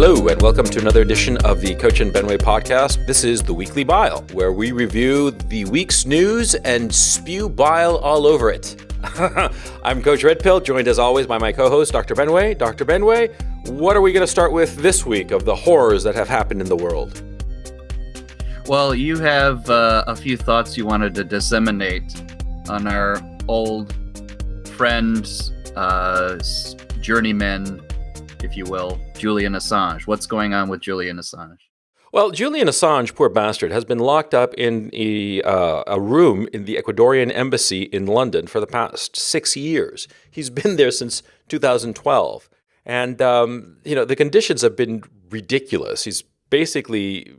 Hello, and welcome to another edition of the Coach and Benway podcast. This is the Weekly Bile, where we review the week's news and spew bile all over it. I'm Coach Red Pill, joined as always by my co-host, Dr. Benway. Dr. Benway, what are we going to start with this week of the horrors that have happened in the world? Well, you have a few thoughts you wanted to disseminate on our old friend, journeyman, if you will, Julian Assange. What's going on with Julian Assange? Well, Julian Assange, poor bastard, has been locked up in a room in the Ecuadorian embassy in London for the past 6 years. He's been there since 2012. And, the conditions have been ridiculous. He's basically,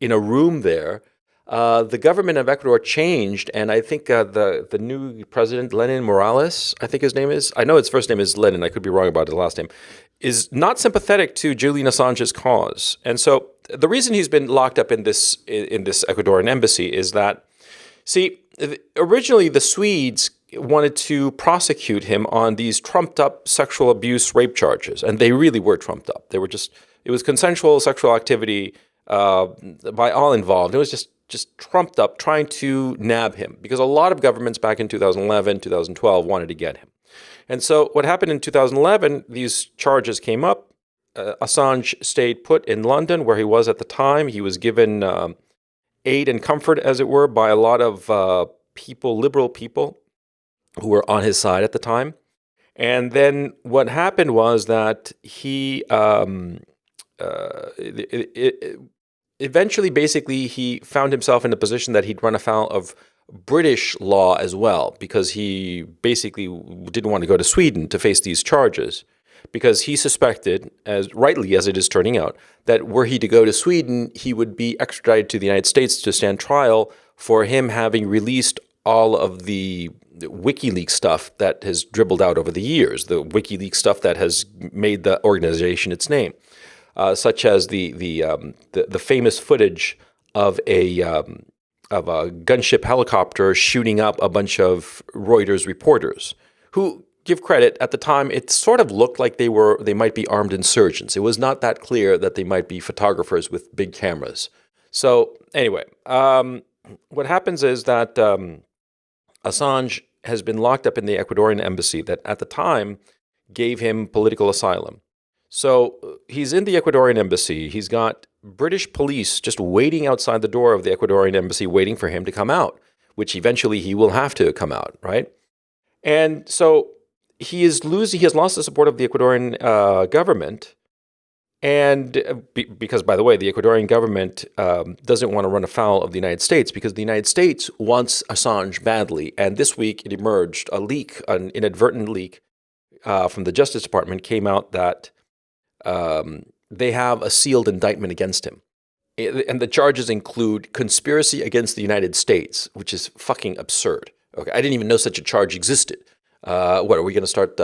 in a room there. The government of Ecuador changed, and I think the new president, Lenin Morales, I think his name is. I know his first name is Lenin. I could be wrong about his last name. Is not sympathetic to Julian Assange's cause, and so the reason he's been locked up in this Ecuadorian embassy is that, see, originally the Swedes wanted to prosecute him on these trumped up sexual abuse rape charges, and they really were trumped up. They were it was consensual sexual activity by all involved. It was just trumped up, trying to nab him, because a lot of governments back in 2011, 2012 wanted to get him. And so what happened in 2011, these charges came up. Assange stayed put in London, where he was at the time. He was given aid and comfort, as it were, by a lot of liberal people who were on his side at the time. And then what happened was that he eventually, basically, he found himself in a position that he'd run afoul of British law as well, because he basically didn't want to go to Sweden to face these charges, because he suspected, as rightly as it is turning out, that were he to go to Sweden, he would be extradited to the United States to stand trial for him having released all of the WikiLeaks stuff that has dribbled out over the years, the WikiLeaks stuff that has made the organization its name. Such as the famous footage of a gunship helicopter shooting up a bunch of Reuters reporters, who, give credit, at the time it sort of looked like they might be armed insurgents. It was not that clear that they might be photographers with big cameras. So anyway, what happens is that Assange has been locked up in the Ecuadorian embassy that at the time gave him political asylum. So he's in the Ecuadorian embassy. He's got British police just waiting outside the door of the Ecuadorian embassy, waiting for him to come out, which eventually he will have to come out, right? And so he has lost the support of the Ecuadorian government. And because, by the way, the Ecuadorian government doesn't want to run afoul of the United States, because the United States wants Assange badly. And this week it emerged, an inadvertent leak from the Justice Department came out that they have a sealed indictment against him. And the charges include conspiracy against the United States, which is fucking absurd. Okay, I didn't even know such a charge existed. What, are we going to start,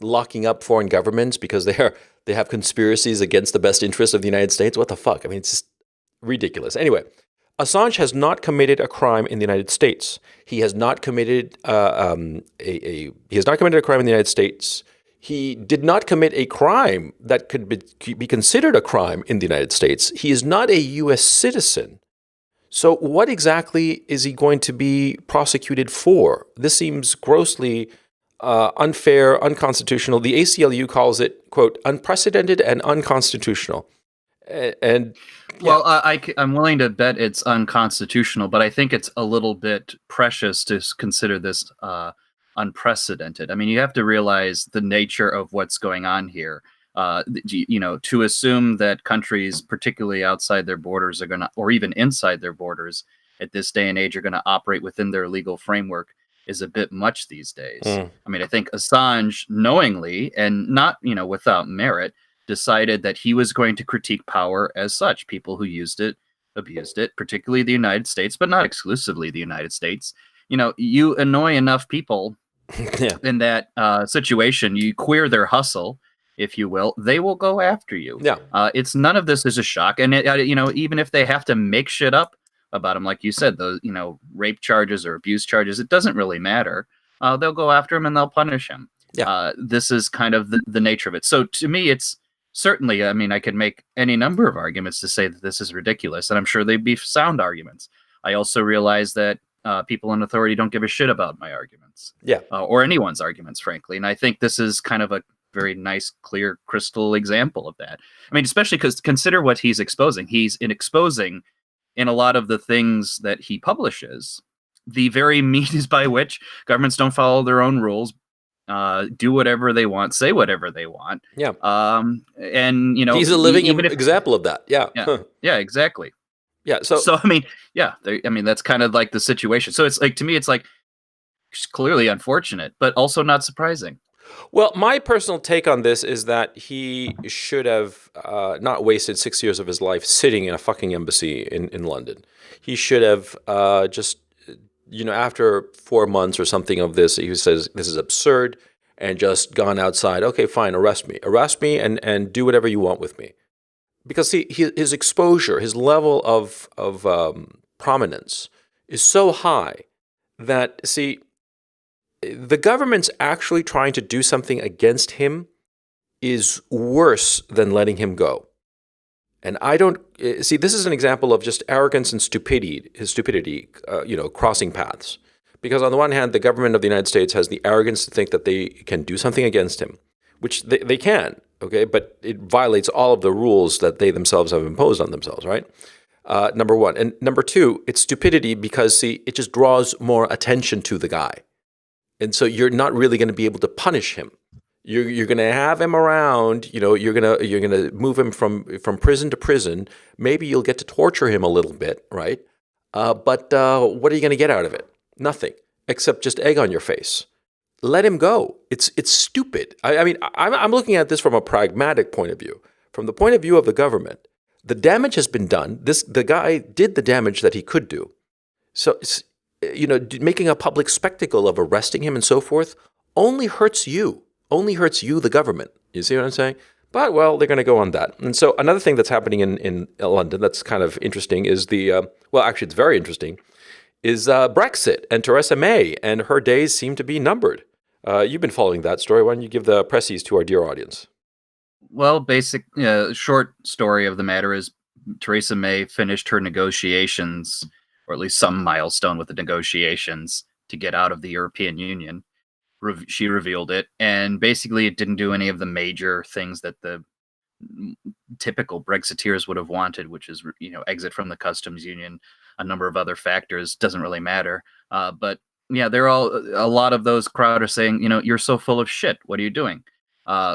locking up foreign governments because they have conspiracies against the best interests of the United States? What the fuck? I mean, it's just ridiculous. Anyway, Assange has not committed a crime in the United States. He has not committed he has not committed a crime in the United States. He did not commit a crime that could be considered a crime in the United States. He is not a U.S. citizen. So what exactly is he going to be prosecuted for? This seems grossly unfair, unconstitutional. The ACLU calls it, quote, unprecedented and unconstitutional. And yeah. Well, I'm willing to bet it's unconstitutional, but I think it's a little bit precious to consider this unprecedented. I mean, you have to realize the nature of what's going on here. To assume that countries, particularly outside their borders, are going to, or even inside their borders at this day and age, are going to operate within their legal framework is a bit much these days. I mean, I think Assange knowingly and not, without merit, decided that he was going to critique power as such. People who used it, abused it, particularly the United States, but not exclusively the United States. You annoy enough people in that situation, you queer their hustle, if you will, they will go after you. Yeah. It's none of this is a shock. And, even if they have to make shit up about him, like you said, those, rape charges or abuse charges, it doesn't really matter. They'll go after him and they'll punish him. Yeah. This is kind of the nature of it. So to me, it's Certainly, I mean, I could make any number of arguments to say that this is ridiculous, and I'm sure they'd be sound arguments. I also realize that people in authority don't give a shit about my arguments, Yeah. or anyone's arguments, frankly. And I think this is kind of a very nice, clear, crystal example of that. I mean, especially because consider what he's exposing. He's exposing in a lot of the things that he publishes the very means by which governments don't follow their own rules, do whatever they want, say whatever they want. Yeah. And He's a living even if example of that. Yeah. yeah, yeah, exactly. Yeah. So I mean, yeah, I mean that's kind of like the situation. So it's like to me, it's like clearly unfortunate, but also not surprising. well, my personal take on this is that he should have not wasted 6 years of his life sitting in a fucking embassy in London. He should have just, after 4 months or something of this, he says, this is absurd, and just gone outside. Okay, fine, arrest me. Arrest me and do whatever you want with me. Because, see, his exposure, his level of prominence is so high that, see, the government's actually trying to do something against him is worse than letting him go. And I don't see, this is an example of just arrogance and stupidity, crossing paths. Because on the one hand, the government of the United States has the arrogance to think that they can do something against him, which they can, okay? But it violates all of the rules that they themselves have imposed on themselves, right? Number one. And number two, it's stupidity because, see, it just draws more attention to the guy. And so you're not really going to be able to punish him. You're going to have him around. You're going to move him from prison to prison. Maybe you'll get to torture him a little bit, right? But what are you going to get out of it? Nothing, except just egg on your face. Let him go. It's stupid. I mean, I'm looking at this from a pragmatic point of view. From the point of view of the government, the damage has been done. The guy did the damage that he could do. So making a public spectacle of arresting him and so forth only hurts you, the government. You see what I'm saying? But, well, they're going to go on that. And so another thing that's happening in London that's kind of interesting is actually it's very interesting, is Brexit and Theresa May, and her days seem to be numbered. You've been following that story. Why don't you give the pressies to our dear audience? Well, short story of the matter is Theresa May finished her negotiations, or at least some milestone with the negotiations to get out of the European Union. She revealed it, and basically it didn't do any of the major things that the typical Brexiteers would have wanted, which is, exit from the customs union, a number of other factors, doesn't really matter. But yeah, a lot of those crowd are saying, you're so full of shit. What are you doing?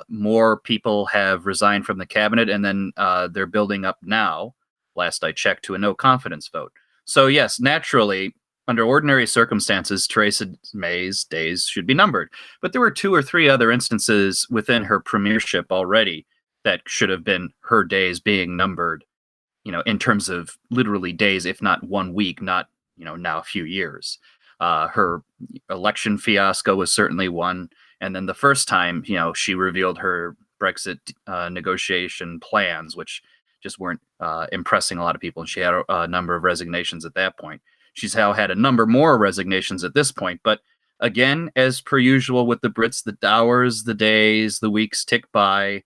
More people have resigned from the cabinet, and then they're building up now, last I checked, to a no confidence vote. So yes, naturally, under ordinary circumstances, Theresa May's days should be numbered. But there were 2 or 3 other instances within her premiership already that should have been her days being numbered, in terms of literally days, if not 1 week, not, now a few years. Her election fiasco was certainly one. And then the first time, she revealed her Brexit negotiation plans, which just weren't impressing a lot of people. And she had a number of resignations at that point. She's now had a number more resignations at this point. But again, as per usual with the Brits, the hours, the days, the weeks tick by.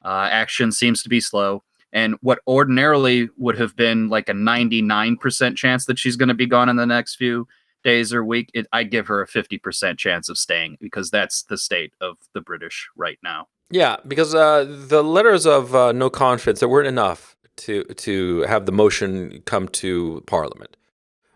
Action seems to be slow. And what ordinarily would have been like a 99% chance that she's going to be gone in the next few days or week, I give her a 50% chance of staying, because that's the state of the British right now. Yeah, because the letters of no confidence, there weren't enough to have the motion come to Parliament.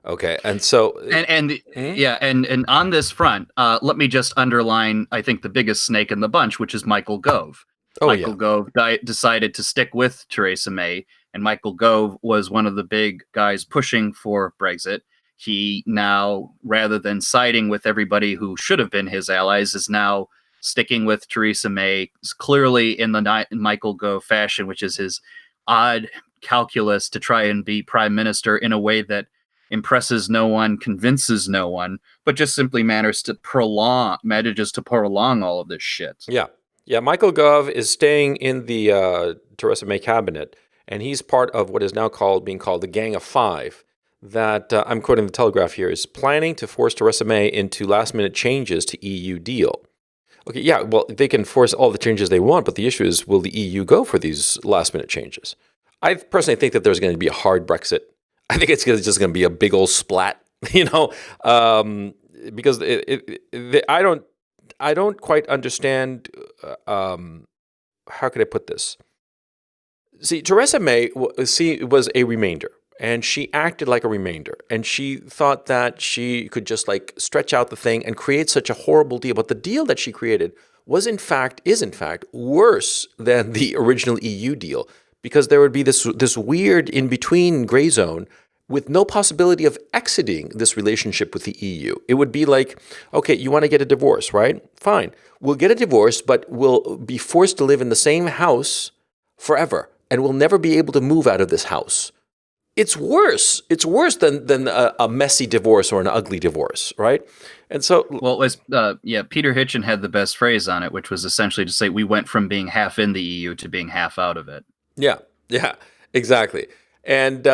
Okay, and so and on this front, let me just underline, I think, the biggest snake in the bunch, which is Michael Gove. Michael Gove decided to stick with Theresa May, and Michael Gove was one of the big guys pushing for Brexit. He now, rather than siding with everybody who should have been his allies, is now sticking with Theresa May, clearly in the Michael Gove fashion, which is his odd calculus to try and be prime minister in a way that impresses no one, convinces no one, but just simply manages to prolong all of this shit. Yeah, Michael Gove is staying in the Theresa May cabinet, and he's part of what is now being called the Gang of Five, that, I'm quoting the Telegraph here, is planning to force Theresa May into last-minute changes to EU deal. Okay, yeah, well, they can force all the changes they want, but the issue is, will the EU go for these last minute changes? I personally think that there's going to be a hard Brexit. I think it's just going to be a big old splat, you know, because I don't quite understand. How could I put this? See, Theresa May was a remainder, and she acted like a remainder, and she thought that she could just like stretch out the thing and create such a horrible deal. But the deal that she created is in fact worse than the original EU deal, because there would be this weird in between gray zone with no possibility of exiting this relationship with the EU. It would be like, okay, you want to get a divorce, right? Fine. We'll get a divorce, but we'll be forced to live in the same house forever, and we'll never be able to move out of this house. It's worse. It's worse than a messy divorce or an ugly divorce, right? And so, Well, it was Peter Hitchen had the best phrase on it, which was essentially to say we went from being half in the EU to being half out of it. yeah, exactly. And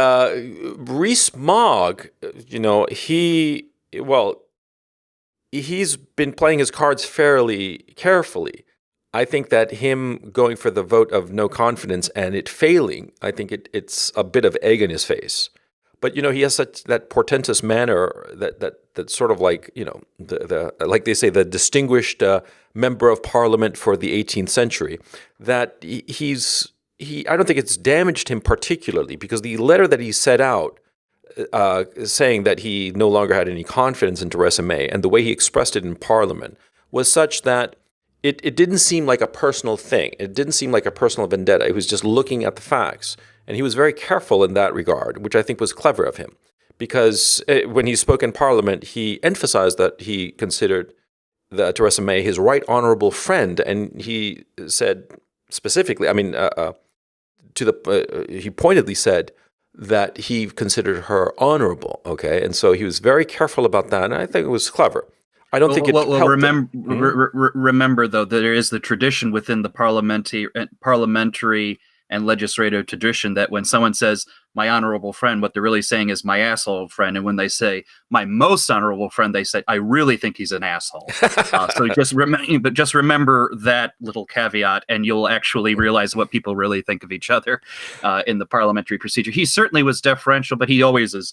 Rees-Mogg, he's been playing his cards fairly carefully. I think that him going for the vote of no confidence and it failing, I think it's a bit of egg in his face. But he has such that portentous manner that sort of like the like they say, the distinguished member of parliament for the 18th century. That I don't think it's damaged him particularly, because the letter that he set out saying that he no longer had any confidence in Theresa May, and the way he expressed it in Parliament was such that it didn't seem like a personal thing. It didn't seem like a personal vendetta. He was just looking at the facts. And he was very careful in that regard, which I think was clever of him. Because when he spoke in Parliament, he emphasized that he considered Theresa May his right honorable friend. And he said specifically, he pointedly said that he considered her honorable, okay? And so he was very careful about that, and I think it was clever. I don't think it helped remember, though, that there is the tradition within the parliamentary and legislative tradition that when someone says my honorable friend, what they're really saying is my asshole friend. And when they say my most honorable friend, they say I really think he's an asshole. So just remember that little caveat, and you'll actually realize what people really think of each other in the parliamentary procedure. He certainly was deferential, but he always is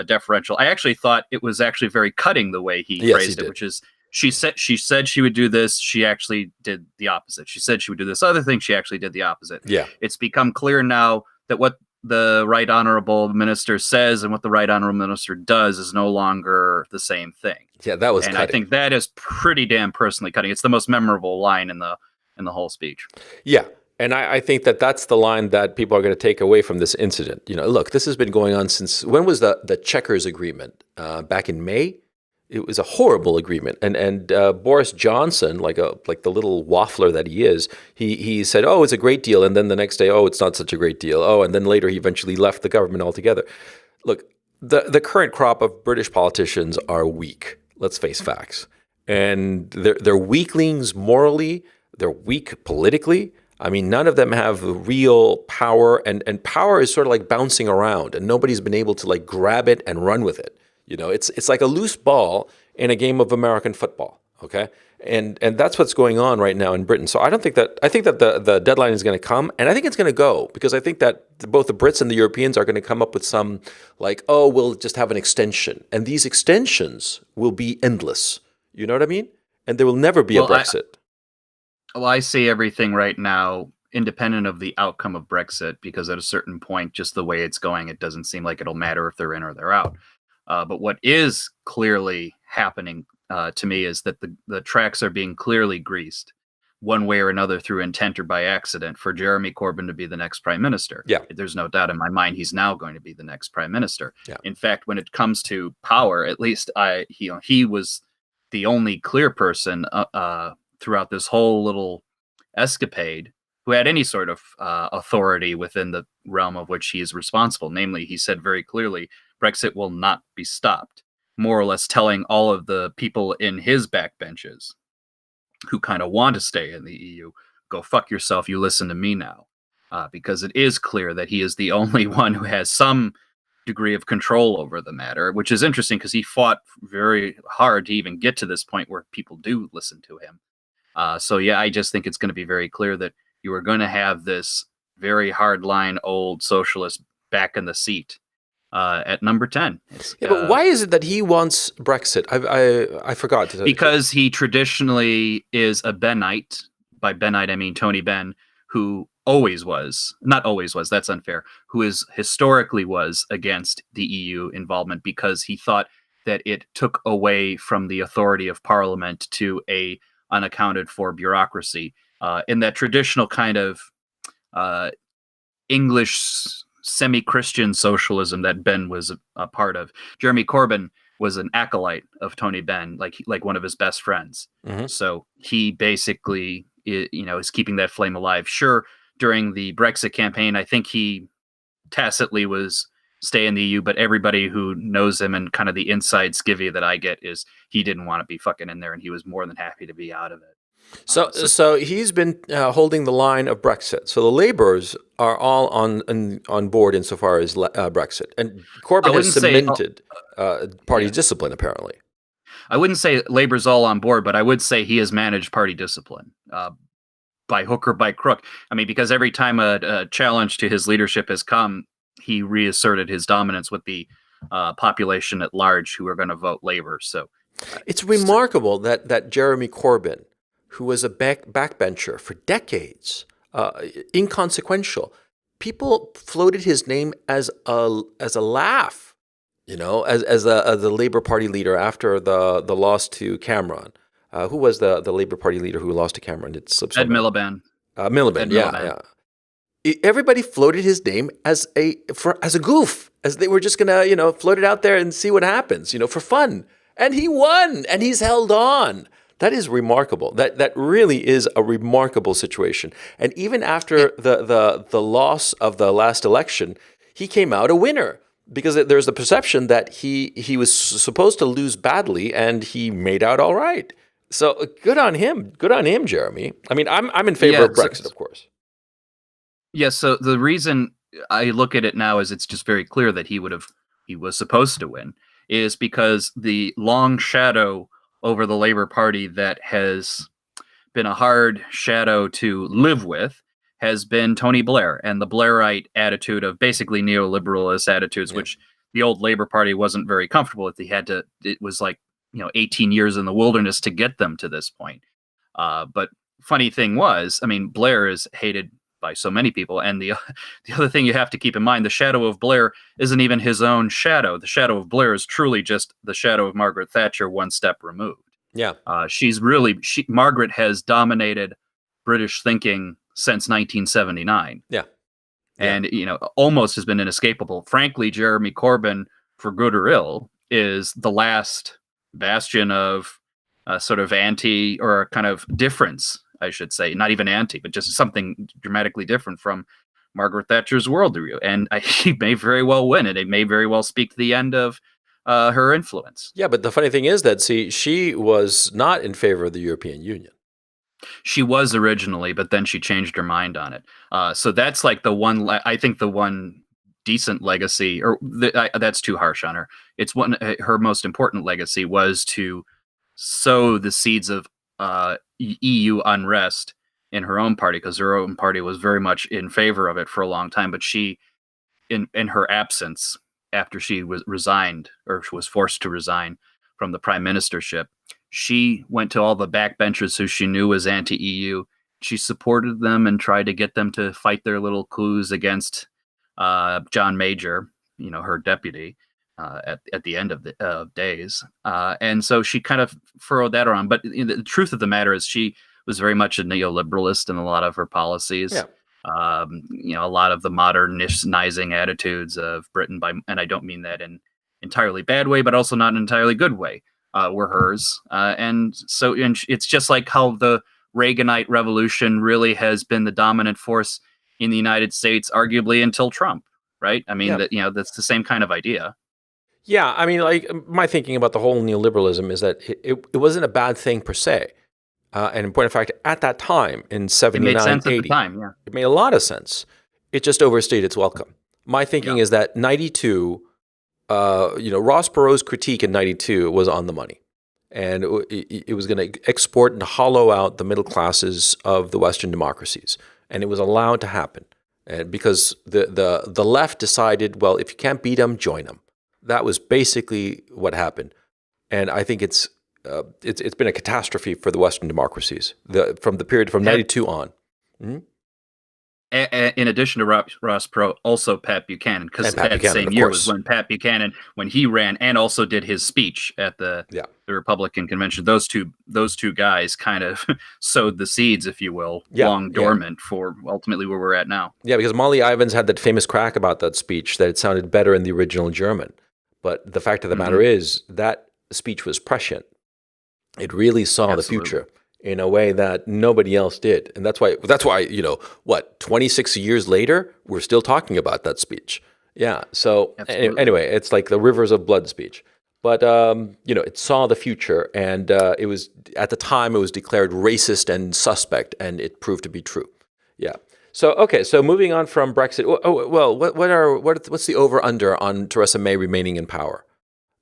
deferential. I actually thought it was actually very cutting the way he phrased it, which is she said she would do this. She actually did the opposite. She said she would do this other thing. She actually did the opposite. Yeah. It's become clear now that what the right honorable minister says and what the right honorable minister does is no longer the same thing. Yeah, that was and cutting. I think that is pretty damn personally cutting. It's the most memorable line in the whole speech. Yeah. And I think that that's the line that people are going to take away from this incident. Look, this has been going on since, when was the Chequers Agreement? Back in May? It was a horrible agreement. And Boris Johnson, like the little waffler that he is, he said, oh, it's a great deal. And then the next day, oh, it's not such a great deal. Oh, and then later he eventually left the government altogether. Look, the current crop of British politicians are weak. Let's face facts. And they're weaklings morally. They're weak politically. I mean, none of them have real power, and power is sort of like bouncing around, and nobody's been able to like grab it and run with it. It's like a loose ball in a game of American football. Okay, and that's what's going on right now in Britain. So I think that the deadline is going to come, and I think it's going to go, because I think that both the Brits and the Europeans are going to come up with some like, oh, we'll just have an extension, and these extensions will be endless. You know what I mean? And there will never be a Brexit. Well, I see everything right now independent of the outcome of Brexit, because at a certain point, just the way it's going, it doesn't seem like it'll matter if they're in or they're out. But what is clearly happening to me is that the tracks are being clearly greased one way or another, through intent or by accident, for Jeremy Corbyn to be the next prime minister. Yeah. There's no doubt in my mind he's now going to be the next prime minister. Yeah. In fact, when it comes to power, at least he was the only clear person throughout this whole little escapade who had any sort of authority within the realm of which he is responsible. Namely, he said very clearly, Brexit will not be stopped, more or less telling all of the people in his backbenches who kind of want to stay in the EU, go fuck yourself, you listen to me now. Because it is clear that he is the only one who has some degree of control over the matter, which is interesting because he fought very hard to even get to this point where people do listen to him. So yeah, I just think it's going to be very clear that you are going to have this very hardline old socialist back in the seat at number 10. It's Yeah, but why is it that he wants Brexit? I forgot to tell you the truth. because he traditionally is a Benite. By Benite, I mean Tony Benn, who always was, not always was, that's unfair, who is historically was against the EU involvement because he thought that it took away from the authority of Parliament to a unaccounted for bureaucracy. In that traditional kind of uh, English semi-Christian socialism that Ben was a part of. Jeremy Corbyn was an acolyte of Tony Benn, like one of his best friends. Hmm. So he basically, is keeping that flame alive. Sure, during the Brexit campaign, I think he tacitly was stay in the EU, but everybody who knows him and kind of the inside skivvy that I get is he didn't want to be fucking in there, and he was more than happy to be out of it. So he's been holding the line of Brexit. So the Labourers are all on board insofar as Brexit, and Corbyn has cemented party discipline. Apparently, I wouldn't say Labour's all on board, but I would say he has managed party discipline by hook or by crook. I mean, because every time a challenge to his leadership has come, he reasserted his dominance with the population at large who are going to vote Labour. So it's remarkable that Jeremy Corbyn, who was a backbencher for decades, inconsequential, people floated his name as a laugh, as the Labour Party leader after the loss to Cameron. Who was the Labour Party leader who lost to Cameron? It slips. Ed Miliband. Miliband, yeah. Everybody floated his name as a goof, as they were just gonna float it out there and see what happens, for fun. And he won, and he's held on. That is remarkable. That really is a remarkable situation. And even after the loss of the last election, he came out a winner because there's the perception that he was supposed to lose badly, and he made out all right. So good on him. Good on him, Jeremy. I mean, I'm in favor of Brexit, of course. Yeah. So the reason I look at it now is it's just very clear that he was supposed to win, is because the long shadow over the Labour Party that has been a hard shadow to live with has been Tony Blair and the Blairite attitude of basically neoliberalist attitudes, which the old Labour Party wasn't very comfortable with. It was like 18 years in the wilderness to get them to this point. But funny thing was, I mean, Blair is hated by so many people. And the other thing you have to keep in mind, the shadow of Blair isn't even his own shadow. The shadow of Blair is truly just the shadow of Margaret Thatcher one step removed. Yeah. Margaret has dominated British thinking since 1979. Yeah. And, almost has been inescapable. Frankly, Jeremy Corbyn, for good or ill, is the last bastion of sort of anti or kind of difference, I should say, not even anti, but just something dramatically different from Margaret Thatcher's worldview. And he may very well win it. It may very well speak to the end of her influence. Yeah, but the funny thing is that, she was not in favor of the European Union. She was originally, but then she changed her mind on it. So that's like I think the one decent legacy, or that's too harsh on her. It's her most important legacy was to sow the seeds of EU unrest in her own party, because her own party was very much in favor of it for a long time. But she, in her absence, after she was resigned, or was forced to resign from the prime ministership, she went to all the backbenchers who she knew was anti-EU. She supported them and tried to get them to fight their little coups against John Major, her deputy, at the end of the days. And so she kind of furrowed that around. But the truth of the matter is she was very much a neoliberalist in a lot of her policies. Yeah. A lot of the modernizing attitudes of Britain, and I don't mean that in entirely bad way, but also not an entirely good way, were hers. And it's just like how the Reaganite revolution really has been the dominant force in the United States, arguably until Trump, right? I mean, that's the same kind of idea. Yeah, I mean, like, my thinking about the whole neoliberalism is that it wasn't a bad thing per se. And in point of fact, at that time, in 79, it made sense 80, at the time, yeah. It made a lot of sense. It just overstayed its welcome. My thinking is that 92, Ross Perot's critique in 92 was on the money. and it was going to export and hollow out the middle classes of the Western democracies, and it was allowed to happen, and because the left decided, well, if you can't beat them, join them. That was basically what happened, and I think it's been a catastrophe for the Western democracies from the period from '92 on. Mm-hmm. In addition to Ross Perot, also Pat Buchanan, because that same year was when Pat Buchanan, when he ran and also did his speech at the Republican convention. Those two guys kind of sowed the seeds, if you will, long dormant for ultimately where we're at now. Yeah, because Molly Ivins had that famous crack about that speech that it sounded better in the original German. But the fact of the matter is that speech was prescient. It really saw the future in a way that nobody else did. And that's why, 26 years later, we're still talking about that speech. Yeah. So anyway, it's like the rivers of blood speech. But, it saw the future, and it was, at the time, it was declared racist and suspect, and it proved to be true. Yeah. So moving on from Brexit. What's the over-under on Theresa May remaining in power?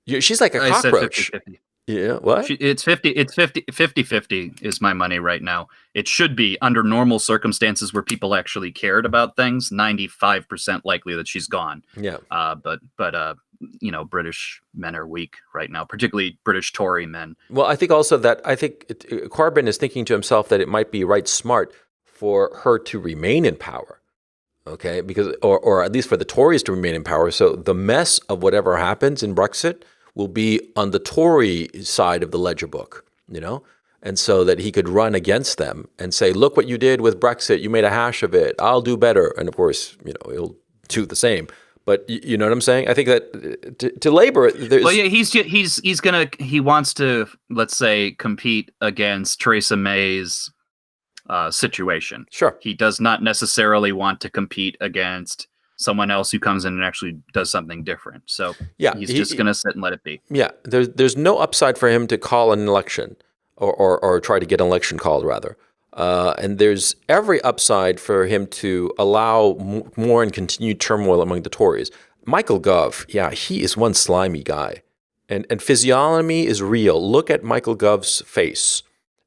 She's like a cockroach. I said 50-50. Yeah, what? It's 50-50 is my money right now. It should be, under normal circumstances where people actually cared about things, 95% likely that she's gone. Yeah. But British men are weak right now, particularly British Tory men. Well, I think also that Corbyn is thinking to himself that it might be smart for her to remain in power. Okay, because or at least for the Tories to remain in power. So the mess of whatever happens in Brexit will be on the Tory side of the ledger book, and so that he could run against them and say, look what you did with Brexit. You made a hash of it. I'll do better. And of course, he'll do the same. But you know what I'm saying? I think that to Labour, he wants to, let's say, compete against Theresa May's situation. Sure. He does not necessarily want to compete against someone else who comes in and actually does something different. So he's just going to sit and let it be. Yeah, there's no upside for him to call an election or try to get an election called, rather. And there's every upside for him to allow more and continued turmoil among the Tories. Michael Gove, he is one slimy guy. And physiognomy is real. Look at Michael Gove's face.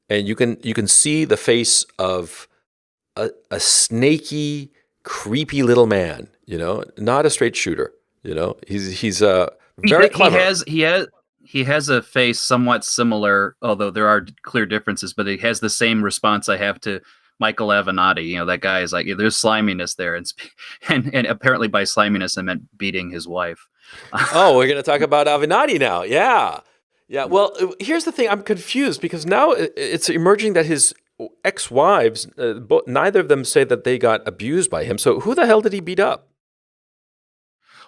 And you can see the face of a snaky, creepy little man, not a straight shooter. He's very clever. He has a face somewhat similar, although there are clear differences, but he has the same response I have to Michael Avenatti. That guy is like, there's sliminess there. And apparently by sliminess, I meant beating his wife. Oh, we're going to talk about Avenatti now. Yeah. Yeah. Well, here's the thing. I'm confused because now it's emerging that his ex-wives, neither of them say that they got abused by him. So who the hell did he beat up?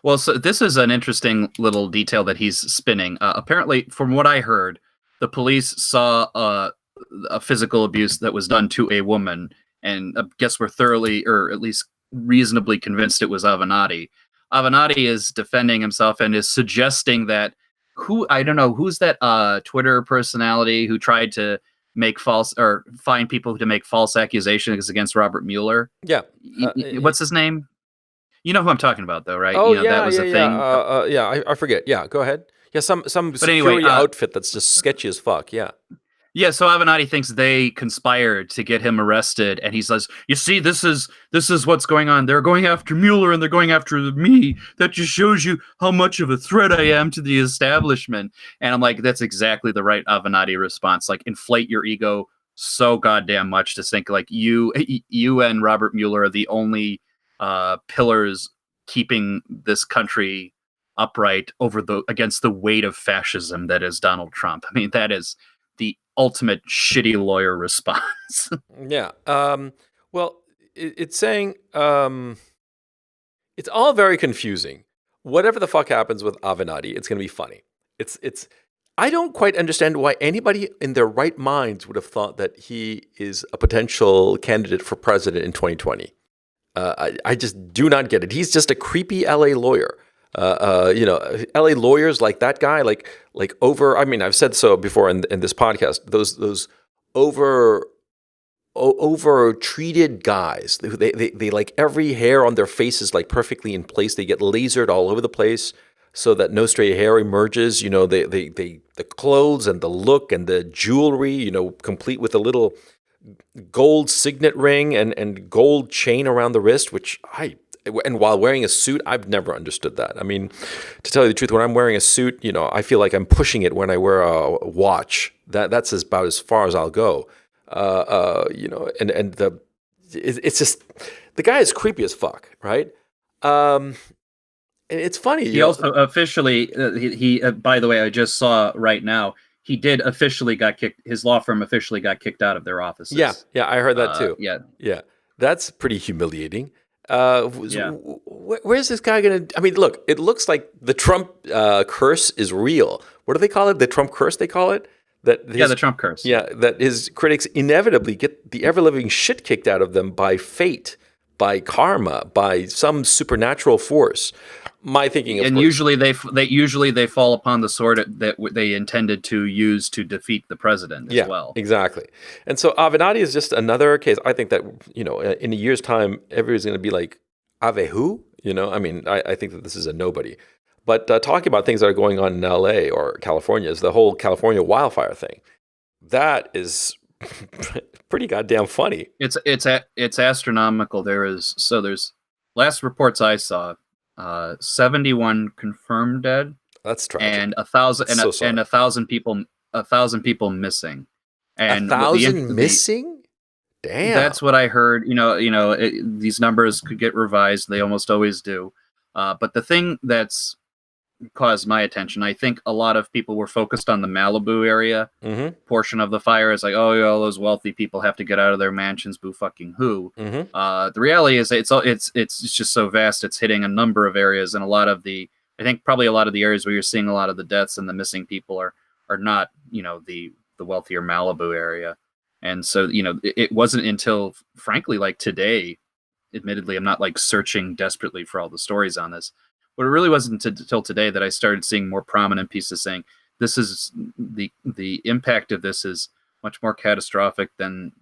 Well, so this is an interesting little detail that he's spinning. Apparently, from what I heard, the police saw a physical abuse that was done to a woman, and I guess we're thoroughly, or at least reasonably convinced it was Avenatti. Avenatti is defending himself and is suggesting that I don't know, who's that Twitter personality who tried to make false or find people to make false accusations against Robert Mueller? Yeah. What's his name? You know who I'm talking about, though, right? Oh, that was a thing. I forget. Yeah, go ahead. Yeah, some security outfit that's just sketchy as fuck. Yeah. Yeah, so Avenatti thinks they conspired to get him arrested, and he says, "You see, this is what's going on. They're going after Mueller, and they're going after me. That just shows you how much of a threat I am to the establishment." And I'm like, that's exactly the right Avenatti response. Like, inflate your ego so goddamn much to think like you and Robert Mueller are the only pillars keeping this country upright against the weight of fascism that is Donald Trump. I mean, that is the ultimate shitty lawyer response. Yeah. Well, it's saying it's all very confusing. Whatever the fuck happens with Avenatti, it's going to be funny. It's. I don't quite understand why anybody in their right minds would have thought that he is a potential candidate for president in 2020. I just do not get it. He's just a creepy LA lawyer. LA lawyers like that guy, like over. I mean, I've said so before in this podcast. Those over treated guys. They like every hair on their face is like perfectly in place. They get lasered all over the place so that no stray hair emerges. They the clothes and the look and the jewelry, complete with a little gold signet ring and gold chain around the wrist, and while wearing a suit, I've never understood that. I mean, to tell you the truth, when I'm wearing a suit, I feel like I'm pushing it when I wear a watch. That's about as far as I'll go. It's just, the guy is creepy as fuck, right? And it's funny. He also officially, by the way, I just saw right now, he did officially got kicked. His law firm officially got kicked out of their offices. Yeah, I heard that too. Yeah, that's pretty humiliating. Yeah. Where's this guy gonna? I mean, look, it looks like the Trump curse is real. What do they call it? The Trump curse, they call it. The Trump curse. Yeah, that his critics inevitably get the ever living shit kicked out of them by fate, by karma, by some supernatural force. My thinking, and usually they fall upon the sword that they intended to use to defeat the president as well. Exactly. And so Avenatti is just another case. I think that in a year's time, everybody's going to be like, Ave who? I mean, I think that this is a nobody. But talking about things that are going on in L.A. or California is the whole California wildfire thing. That is pretty goddamn funny. It's astronomical. There's last reports I saw, 71 confirmed dead. That's tragic. And 1,000 people missing. And 1,000 missing? Damn. That's what I heard. These numbers could get revised. They almost always do. But the thing that's caused my attention, I think a lot of people were focused on the Malibu area portion of the fire. It's like, oh, yeah, all those wealthy people have to get out of their mansions. Boo fucking who. The reality is it's just so vast. It's hitting a number of areas, and I think probably a lot of the areas where you're seeing a lot of the deaths and the missing people are not the wealthier Malibu area. And so it wasn't until, frankly, like today, admittedly, I'm not like searching desperately for all the stories on this, but it really wasn't until today that I started seeing more prominent pieces saying this is the impact of this is much more catastrophic than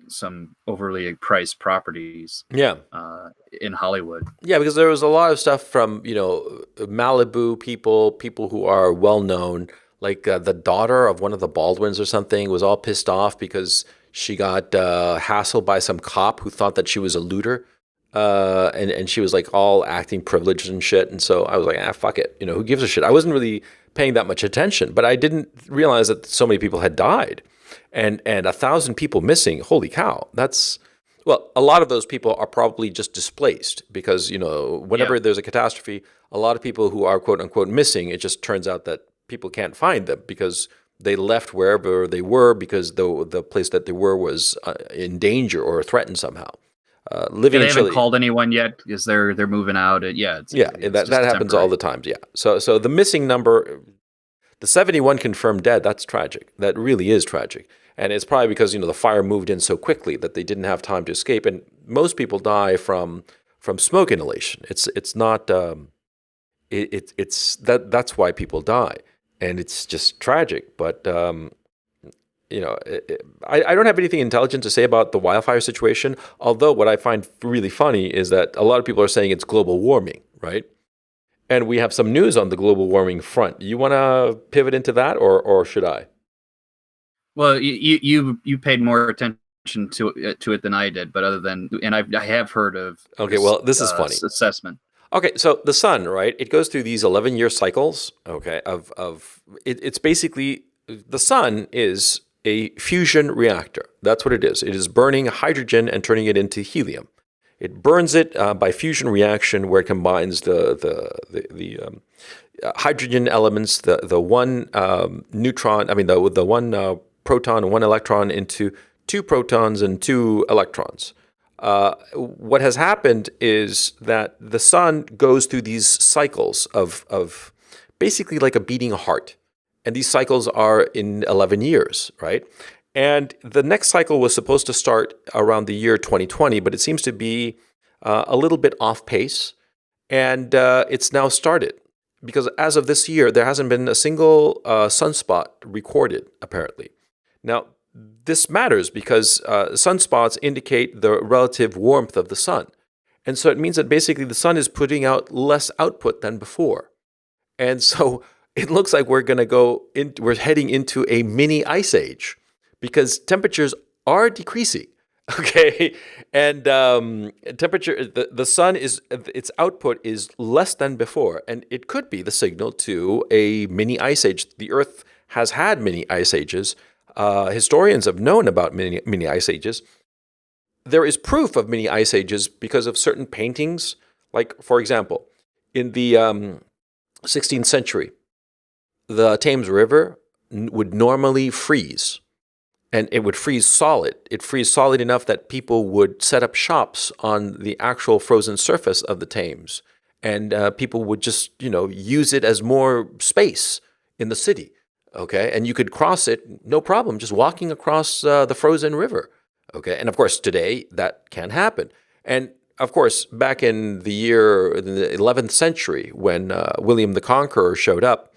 some overly priced properties. In Hollywood. Yeah, because there was a lot of stuff from Malibu people who are well known, like the daughter of one of the Baldwins or something was all pissed off because she got hassled by some cop who thought that she was a looter. And she was like all acting privileged and shit. And so I was like, fuck it. Who gives a shit? I wasn't really paying that much attention, but I didn't realize that so many people had died and 1,000 people missing. Holy cow. Well, a lot of those people are probably just displaced because, whenever there's a catastrophe, a lot of people who are quote unquote missing, it just turns out that people can't find them because they left wherever they were because the place that they were was in danger or threatened somehow. Living they in Chile, haven't called anyone yet because they're moving out. That happens all the time. Yeah. So the missing number, the 71 confirmed dead. That's tragic. That really is tragic, and it's probably because the fire moved in so quickly that they didn't have time to escape. And most people die from smoke inhalation. It's not. It's that's why people die, and it's just tragic. But I don't have anything intelligent to say about the wildfire situation, although what I find really funny is that a lot of people are saying it's global warming, right? And we have some news on the global warming front. You want to pivot into that, or should I? Well, you paid more attention to it than I did, but I have heard of. Okay, well, this is funny. Assessment. Okay, so the sun, right? It goes through these 11-year cycles. Okay, it's basically the sun is a fusion reactor. That's what it is. It is burning hydrogen and turning it into helium. It burns it by fusion reaction, where it combines the hydrogen elements, the one neutron. I mean, the one proton and one electron into two protons and two electrons. What has happened is that the sun goes through these cycles of basically like a beating heart. And these cycles are in 11 years, right? And the next cycle was supposed to start around the year 2020, but it seems to be a little bit off pace. And it's now started because as of this year, there hasn't been a single sunspot recorded, apparently. Now, this matters because sunspots indicate the relative warmth of the sun. And so it means that basically the sun is putting out less output than before. And so it looks like we're heading into a mini ice age because temperatures are decreasing. Okay, and temperature, the sun is its output is less than before, and it could be the signal to a mini ice age. The Earth has had mini ice ages. Historians have known about mini ice ages. There is proof of mini ice ages because of certain paintings. Like, for example, in the 16th century, the Thames River would normally freeze, and it would freeze solid. It freeze solid enough that people would set up shops on the actual frozen surface of the Thames, and people would just, use it as more space in the city. Okay, and you could cross it no problem, just walking across the frozen river. Okay, and of course today that can't happen. And of course, back in the 11th century, when William the Conqueror showed up,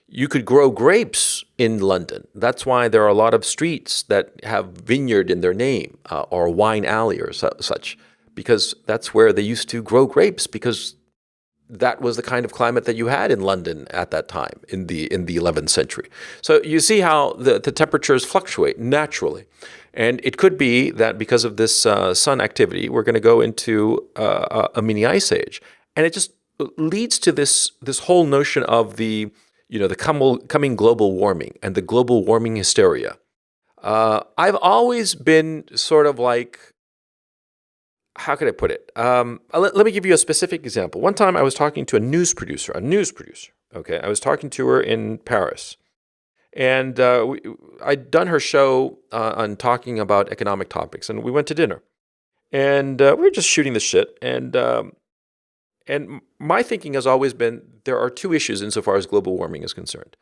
you could grow grapes in London. That's why there are a lot of streets that have vineyard in their name, or wine alley or such, because that's where they used to grow grapes, because that was the kind of climate that you had in London at that time in the 11th century. So you see how the temperatures fluctuate naturally. And it could be that because of this sun activity, we're going to go into a mini ice age. And it just leads to this whole notion of the coming global warming and the global warming hysteria. I've always been sort of like, how could I put it? Let me give you a specific example. One time I was talking to a news producer. Okay, I was talking to her in Paris, and I'd done her show on talking about economic topics, and we went to dinner, and we were just shooting the shit. And my thinking has always been there are two issues insofar as global warming is concerned.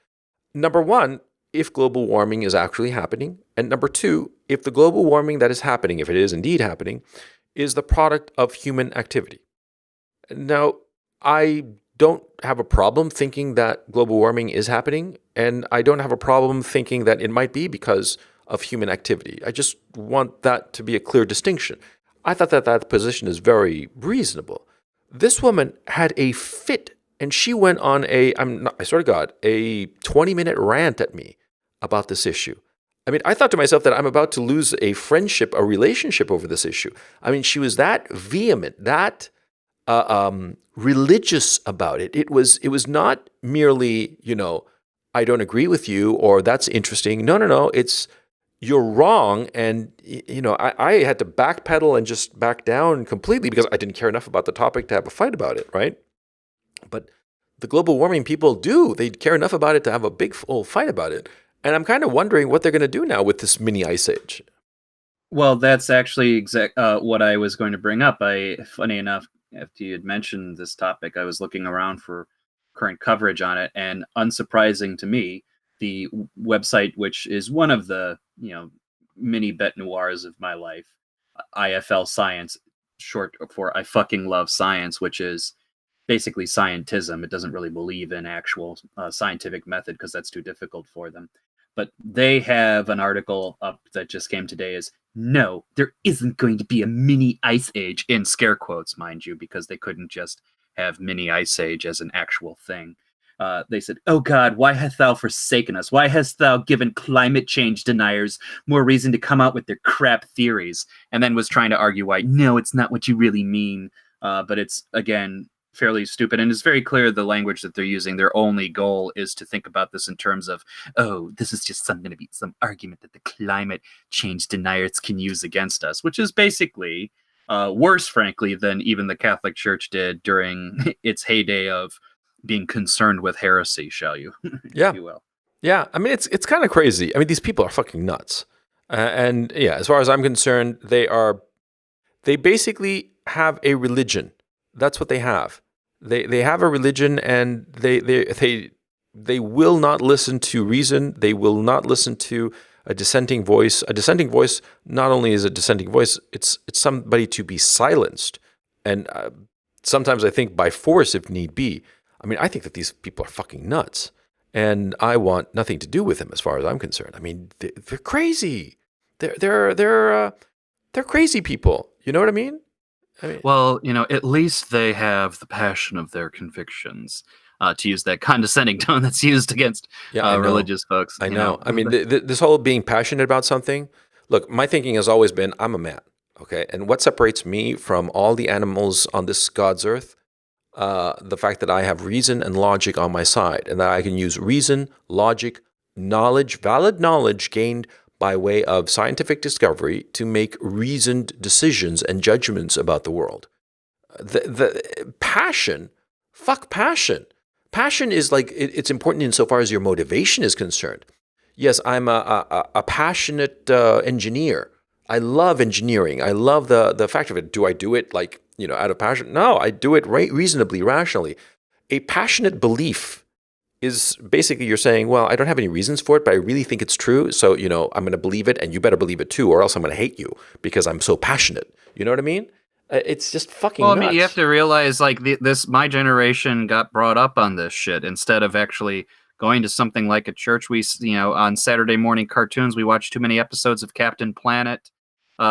Number one, if global warming is actually happening, and number two, if the global warming that is happening, if it is indeed happening, is the product of human activity. Now, I don't have a problem thinking that global warming is happening, and I don't have a problem thinking that it might be because of human activity. I just want that to be a clear distinction. I thought that position is very reasonable. This woman had a fit, and she went on I swear to God, a 20-minute rant at me about this issue. I mean, I thought to myself that I'm about to lose a friendship, a relationship over this issue. I mean, she was that vehement, that religious about it. It was not merely, I don't agree with you, or that's interesting. No. It's you're wrong, and I had to backpedal and just back down completely because I didn't care enough about the topic to have a fight about it, right? But the global warming people do. They care enough about it to have a big old fight about it. And I'm kind of wondering what they're going to do now with this mini ice age. Well, that's actually what I was going to bring up. Funny enough, after you had mentioned this topic, I was looking around for current coverage on it, and unsurprising to me, the website, which is one of the mini bête noirs of my life, IFL Science, short for I fucking love science, which is basically scientism. It doesn't really believe in actual scientific method because that's too difficult for them. But they have an article up that just came today is, no, there isn't going to be a mini ice age, in scare quotes, mind you, because they couldn't just have mini ice age as an actual thing. They said, oh God, why hast thou forsaken us? Why hast thou given climate change deniers more reason to come out with their crap theories? And then was trying to argue why, no, it's not what you really mean. But it's, again, fairly stupid, and it's very clear the language that they're using. Their only goal is to think about this in terms of, oh, this is just going to be some argument that the climate change deniers can use against us, which is basically worse, frankly, than even the Catholic Church did during its heyday of being concerned with heresy, shall you? Yeah. If you will. Yeah. I mean, it's kind of crazy. I mean, these people are fucking nuts. And yeah, as far as I'm concerned, they basically have a religion. That's what they have. They have a religion, and they will not listen to reason. They will not listen to a dissenting voice. A dissenting voice not only is a dissenting voice, it's somebody to be silenced. And sometimes I think by force if need be. I mean, I think that these people are fucking nuts, and I want nothing to do with them as far as I'm concerned. I mean, they're crazy. They're crazy people. You know what I mean? Well, at least they have the passion of their convictions. to use that condescending tone that's used against Yeah, I know. religious folks. I You know, know. I mean, this whole being passionate about something. Look, my thinking has always been, I'm a man. Okay, and what separates me from all the animals on this God's earth? The fact that I have reason and logic on my side, and that I can use reason, logic, knowledge, valid knowledge gained by way of scientific discovery to make reasoned decisions and judgments about the world. The passion, fuck passion. Passion is like it's important insofar as your motivation is concerned. Yes, I'm a passionate engineer. I love engineering. I love the fact of it. Do I do it like out of passion? No, I do it reasonably, rationally. A passionate belief is basically you're saying, well, I don't have any reasons for it, but I really think it's true. So I'm going to believe it, and you better believe it too, or else I'm going to hate you because I'm so passionate. You know what I mean? It's just fucking well, I nuts. mean, you have to realize like this my generation got brought up on this shit instead of actually going to something like a church. We on Saturday morning cartoons we watched too many episodes of Captain Planet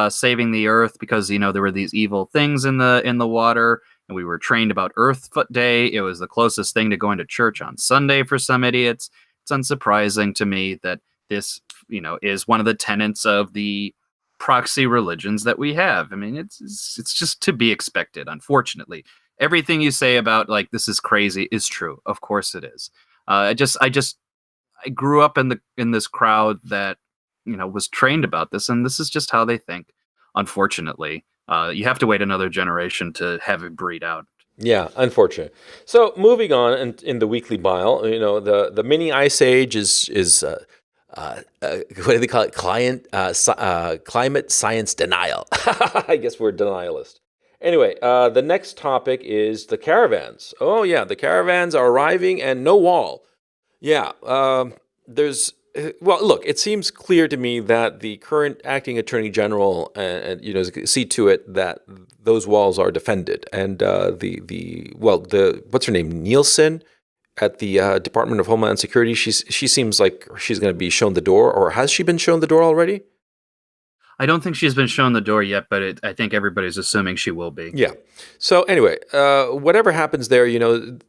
saving the Earth because there were these evil things in the water, and we were trained about Earth Foot Day. It was the closest thing to going to church on Sunday for some idiots. It's unsurprising to me that this is one of the tenets of the proxy religions that we have. I mean, it's just to be expected. Unfortunately, everything you say about like this is crazy is true. Of course it is. I grew up in this crowd that was trained about this, and this is just how they think. Unfortunately, you have to wait another generation to have it breed out. Yeah, unfortunate. So moving on in the weekly Bile, the mini ice age is what do they call it? Climate science denial. I guess we're denialist. Anyway, the next topic is the caravans. Oh yeah, the caravans are arriving and no wall. Yeah, there's. Well, look, it seems clear to me that the current acting attorney general, see to it that those walls are defended, and the what's her name, Nielsen, at the Department of Homeland Security. She seems like she's going to be shown the door, or has she been shown the door already? I don't think she's been shown the door yet, but I think everybody's assuming she will be. Yeah. So anyway, whatever happens there,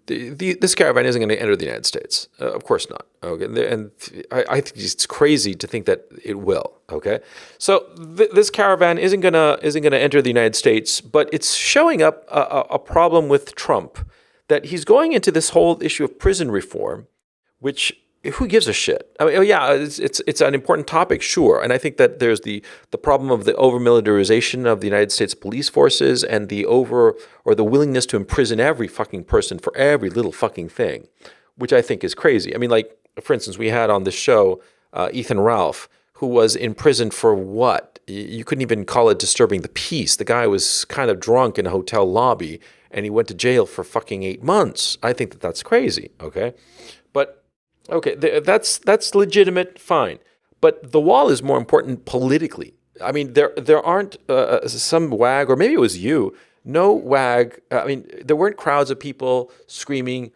this caravan isn't going to enter the United States. Of course not. Okay, and I think it's crazy to think that it will. Okay, so this caravan isn't gonna enter the United States, but it's showing up a problem with Trump, that he's going into this whole issue of prison reform, which who gives a shit? I mean, oh yeah, it's an important topic, sure, and I think that there's the problem of the over militarization of the United States police forces and the willingness to imprison every fucking person for every little fucking thing, which I think is crazy. I mean, like for instance, we had on this show Ethan Ralph, who was in prison for what? You couldn't even call it disturbing the peace. The guy was kind of drunk in a hotel lobby, and he went to jail for fucking 8 months. I think that that's crazy. Okay, but. Okay, that's legitimate, fine, but the wall is more important politically. I mean, there aren't some wag, or maybe it was you. No wag. I mean, there weren't crowds of people screaming,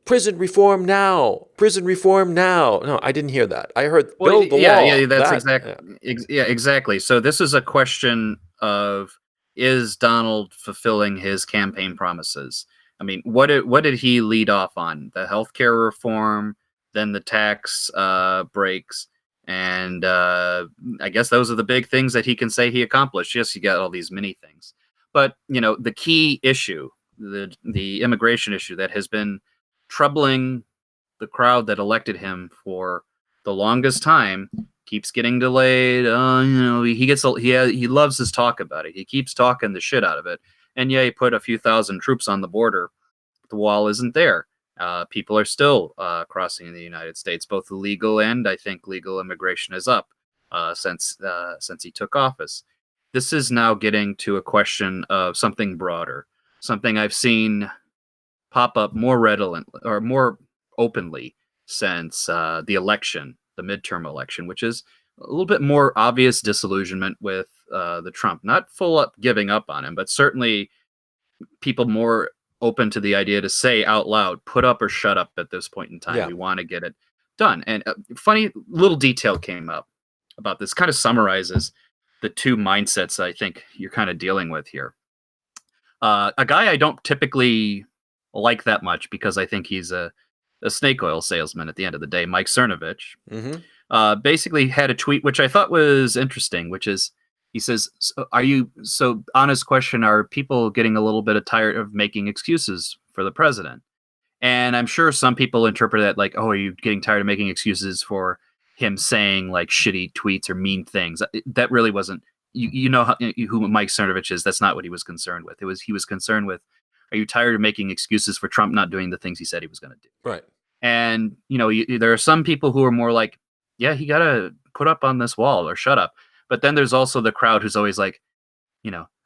"Prison reform now! Prison reform now!" No, I didn't hear that. I heard build the wall. Yeah, that's exactly. Yeah, exactly. So this is a question of is Donald fulfilling his campaign promises? I mean, what did he lead off on? The healthcare reform, then the tax breaks, and I guess those are the big things that he can say he accomplished. Yes, you got all these mini things, but the key issue, the immigration issue that has been troubling the crowd that elected him for the longest time, keeps getting delayed. He loves his talk about it. He keeps talking the shit out of it, and yeah, he put a few thousand troops on the border. The wall isn't there. People are still crossing the United States, both illegal and I think legal immigration is up since he took office. This is now getting to a question of something broader, something I've seen pop up more readily or more openly since the midterm election, which is a little bit more obvious disillusionment with the Trump, not full up giving up on him, but certainly people more open to the idea to say out loud, put up or shut up at this point in time. Yeah. We want to get it done. And a funny little detail came up about this, kind of summarizes the two mindsets I think you're kind of dealing with here. A guy I don't typically like that much because I think he's a snake oil salesman at the end of the day. Mike Cernovich Mm-hmm. basically had a tweet which I thought was interesting, which is he says, "Are you so honest question? Are people getting a little bit tired of making excuses for the president?" And I'm sure some people interpret that like, "Oh, are you getting tired of making excuses for him saying like shitty tweets or mean things?" That really wasn't. You know who Mike Cernovich is. That's not what he was concerned with. He was concerned with, "Are you tired of making excuses for Trump not doing the things he said he was going to do?" Right. And there are some people who are more like, yeah, he got to put up on this wall or shut up. But then there's also the crowd who's always like,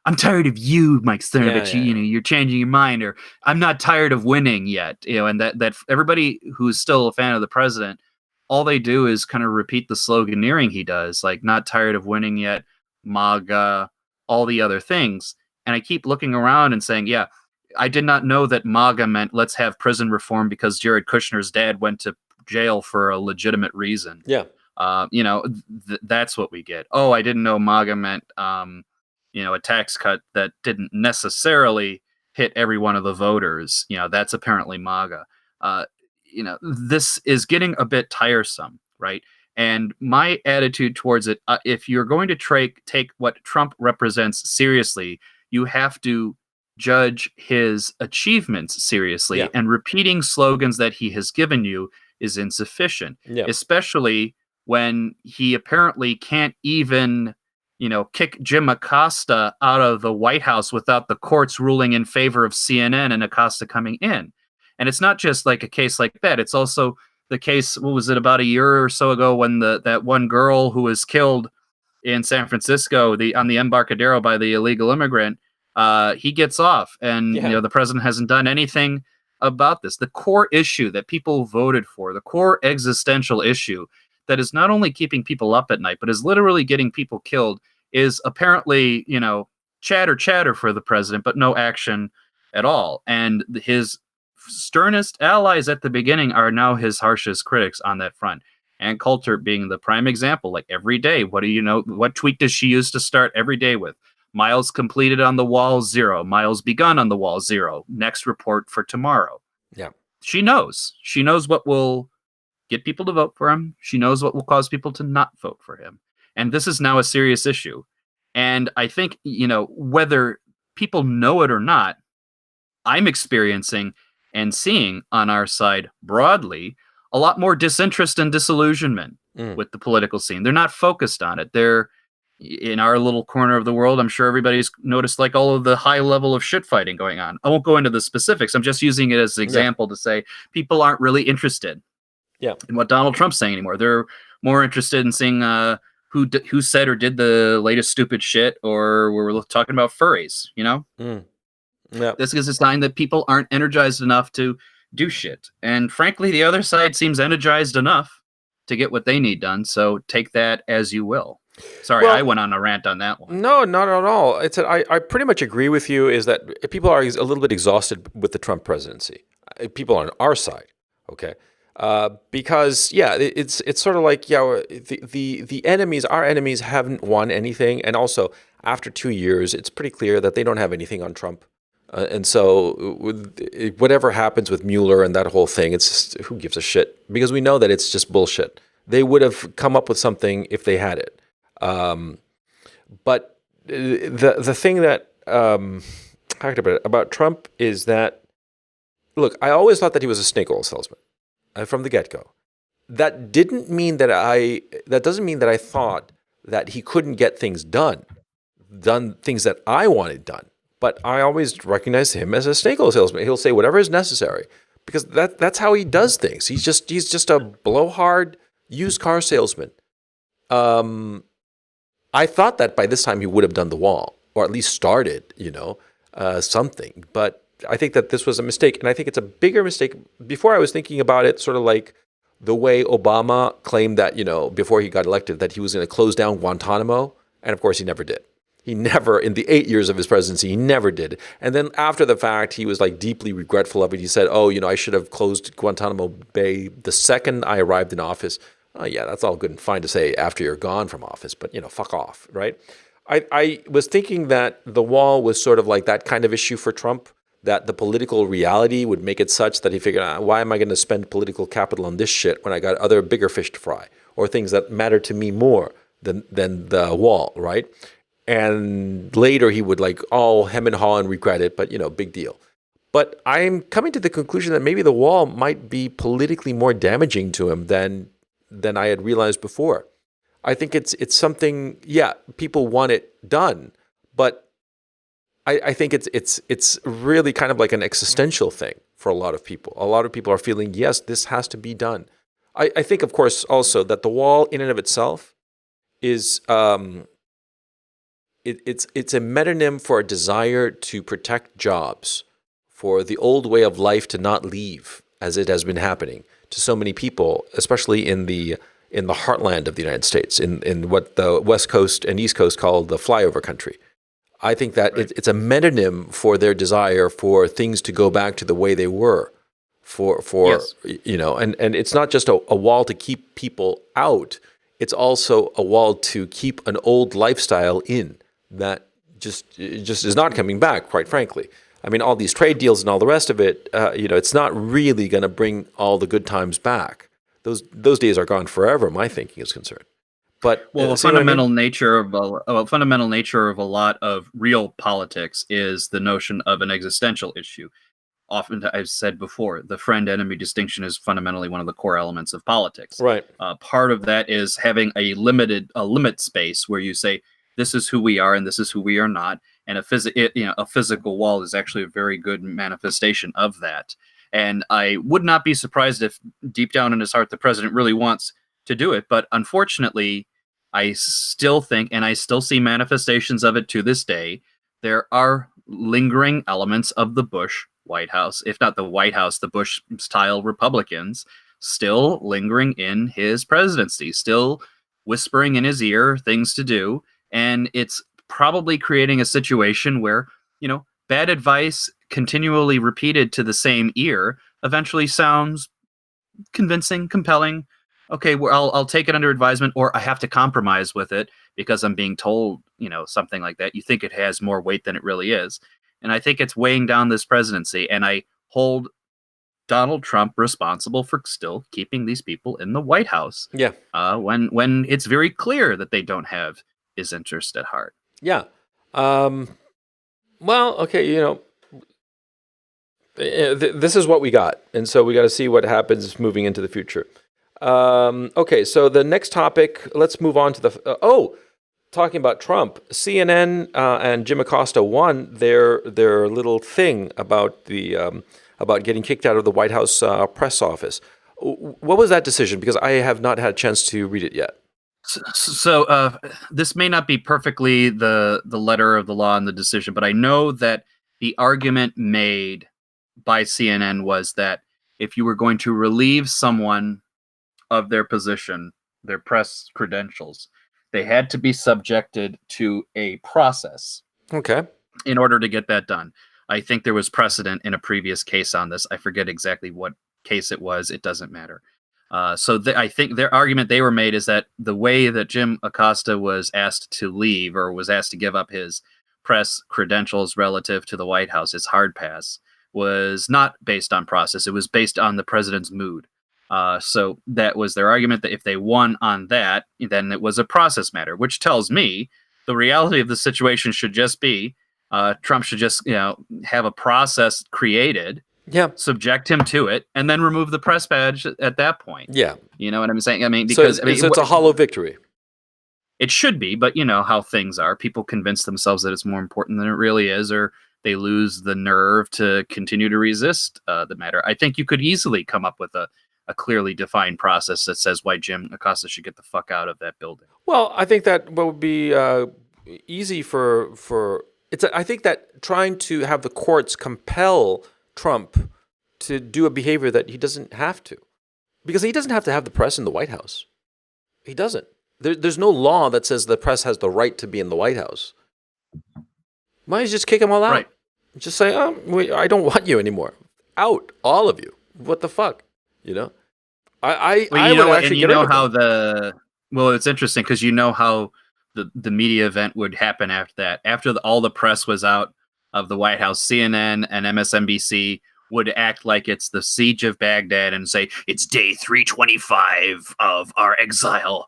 I'm tired of you, Mike Yeah, Cernovich. yeah, yeah. You're changing your mind, or I'm not tired of winning yet. And that everybody who's still a fan of the president, all they do is kind of repeat the sloganeering he does, like not tired of winning yet, MAGA, all the other things. And I keep looking around and saying, yeah, I did not know that MAGA meant let's have prison reform because Jared Kushner's dad went to jail for a legitimate reason. Yeah. That's what we get. Oh, I didn't know MAGA meant, a tax cut that didn't necessarily hit every one of the voters. That's apparently MAGA. This is getting a bit tiresome, right? And my attitude towards it, if you're going to take what Trump represents seriously, you have to judge his achievements seriously. Yeah. And repeating slogans that he has given you is insufficient, Yeah. especially when he apparently can't even kick Jim Acosta out of the White House without the courts ruling in favor of CNN and Acosta coming in. And it's not just like a case like that. It's also the case, what was it, about a year or so ago when that one girl who was killed in San Francisco, on the Embarcadero by the illegal immigrant, he gets off. And, Yeah. the president hasn't done anything about this. The core issue that people voted for, the core existential issue that is not only keeping people up at night, but is literally getting people killed, is apparently, chatter for the president, but no action at all. And his sternest allies at the beginning are now his harshest critics on that front. And Coulter being the prime example, like every day, what tweet does she use to start every day with? Miles completed on the wall, 0. Miles begun on the wall, 0. Next report for tomorrow. Yeah. She knows. She knows what will get people to vote for him. She knows what will cause people to not vote for him. And this is now a serious issue. And I think, whether people know it or not, I'm experiencing and seeing on our side broadly a lot more disinterest and disillusionment with the political scene. They're not focused on it. They're in our little corner of the world. I'm sure everybody's noticed like all of the high level of shit fighting going on. I won't go into the specifics. I'm just using it as an example to say people aren't really interested in what Donald Trump's saying anymore. They're more interested in seeing who said or did the latest stupid shit, or we're talking about furries, This is a sign that people aren't energized enough to do shit. And frankly, the other side seems energized enough to get what they need done. So take that as you will. Sorry, I went on a rant on that one. No, not at all. I pretty much agree with you, is that people are a little bit exhausted with the Trump presidency. People on our side, okay? Because it's sort of like the enemies, our enemies, haven't won anything, and also after 2 years, it's pretty clear that they don't have anything on Trump, and so whatever happens with Mueller and that whole thing, it's just, who gives a shit? Because we know that it's just bullshit. They would have come up with something if they had it, but the thing that talked about Trump is that, look, I always thought that he was a snake oil salesman. From the get-go. That doesn't mean that I thought that he couldn't get things done things that I wanted done. But I always recognized him as a snake oil salesman. He'll say whatever is necessary because that's how he does things. He's just a blowhard used car salesman. I thought that by this time he would have done the wall, or at least started, something. But I think that this was a mistake, and I think it's a bigger mistake. Before I was thinking about it sort of like the way Obama claimed that, before he got elected, that he was going to close down Guantanamo, and of course he never did. He never, in the 8 years of his presidency, he never did. And then after the fact, he was like deeply regretful of it. He said, I should have closed Guantanamo Bay the second I arrived in office. Oh yeah, that's all good and fine to say after you're gone from office, but fuck off, right? I was thinking that the wall was sort of like that kind of issue for Trump, that the political reality would make it such that he figured, why am I going to spend political capital on this shit when I got other bigger fish to fry, or things that matter to me more than the wall, right? And later he would like all hem and haw and regret it, but big deal. But I'm coming to the conclusion that maybe the wall might be politically more damaging to him than I had realized before. I think it's something. Yeah, people want it done, but I think it's really kind of like an existential thing for a lot of people. A lot of people are feeling, yes, this has to be done. I think, of course, also that the wall in and of itself is it's a metonym for a desire to protect jobs, for the old way of life to not leave, as it has been happening to so many people, especially in the heartland of the United States, in what the West Coast and East Coast call the flyover country. I think that Right. it's a metonym for their desire for things to go back to the way they were, for Yes. and it's not just a wall to keep people out. It's also a wall to keep an old lifestyle in that just is not coming back, quite frankly. I mean, all these trade deals and all the rest of it, it's not really going to bring all the good times back. Those days are gone forever, my thinking is concerned. But Well, a see what I mean? fundamental nature of a lot of real politics is the notion of an existential issue. Often, I've said before, the friend-enemy distinction is fundamentally one of the core elements of politics. Right. Part of that is having a limit space where you say this is who we are and this is who we are not, and a physical wall is actually a very good manifestation of that. And I would not be surprised if deep down in his heart the president really wants to do it, but unfortunately, I still think, and I still see manifestations of it to this day, there are lingering elements of the Bush White House, if not the White House, the Bush style Republicans, still lingering in his presidency, still whispering in his ear things to do. And it's probably creating a situation where, bad advice continually repeated to the same ear eventually sounds convincing, compelling. Okay, well, I'll take it under advisement, or I have to compromise with it because I'm being told, something like that. You think it has more weight than it really is. And I think it's weighing down this presidency. And I hold Donald Trump responsible for still keeping these people in the White House. Yeah. When it's very clear that they don't have his interest at heart. Yeah. Well, okay, this is what we got. And so we got to see what happens moving into the future. Okay, so the next topic, let's move on to talking about Trump. CNN and Jim Acosta won their little thing about about getting kicked out of the White House press office. What was that decision? Because I have not had a chance to read it yet. So this may not be perfectly the letter of the law and the decision, but I know that the argument made by CNN was that if you were going to relieve someone of their position, their press credentials, they had to be subjected to a process Okay. in order to get that done. I think there was precedent in a previous case on this. I forget exactly what case it was. It doesn't matter. I think their argument they were made is that the way that Jim Acosta was asked to leave or was asked to give up his press credentials relative to the White House, his hard pass, was not based on process. It was based on the president's mood. So that was their argument, that if they won on that, then it was a process matter, which tells me the reality of the situation should just be Trump should just have a process created, Yeah. subject him to it, and then remove the press badge at that point. Yeah. You know what I'm saying? I mean, So because it's a hollow victory. it should be, but you know how things are. People convince themselves that it's more important than it really is, or they lose the nerve to continue to resist the matter. I think you could easily come up with a clearly defined process that says why Jim Acosta should get the fuck out of that building. Well, I think that what would be easy for I think that trying to have the courts compel Trump to do a behavior that he doesn't have to, because he doesn't have to have the press in the White House. He doesn't. There's no law that says the press has the right to be in the White House. Why don't you just kick them all out? Right. Just say, I don't want you anymore. Out, all of you. What the fuck? I would actually get rid of them. Well, it's interesting because you know how the media event would happen after that. After all the press was out of the White House, CNN and MSNBC would act like it's the siege of Baghdad and say it's day 325 of our exile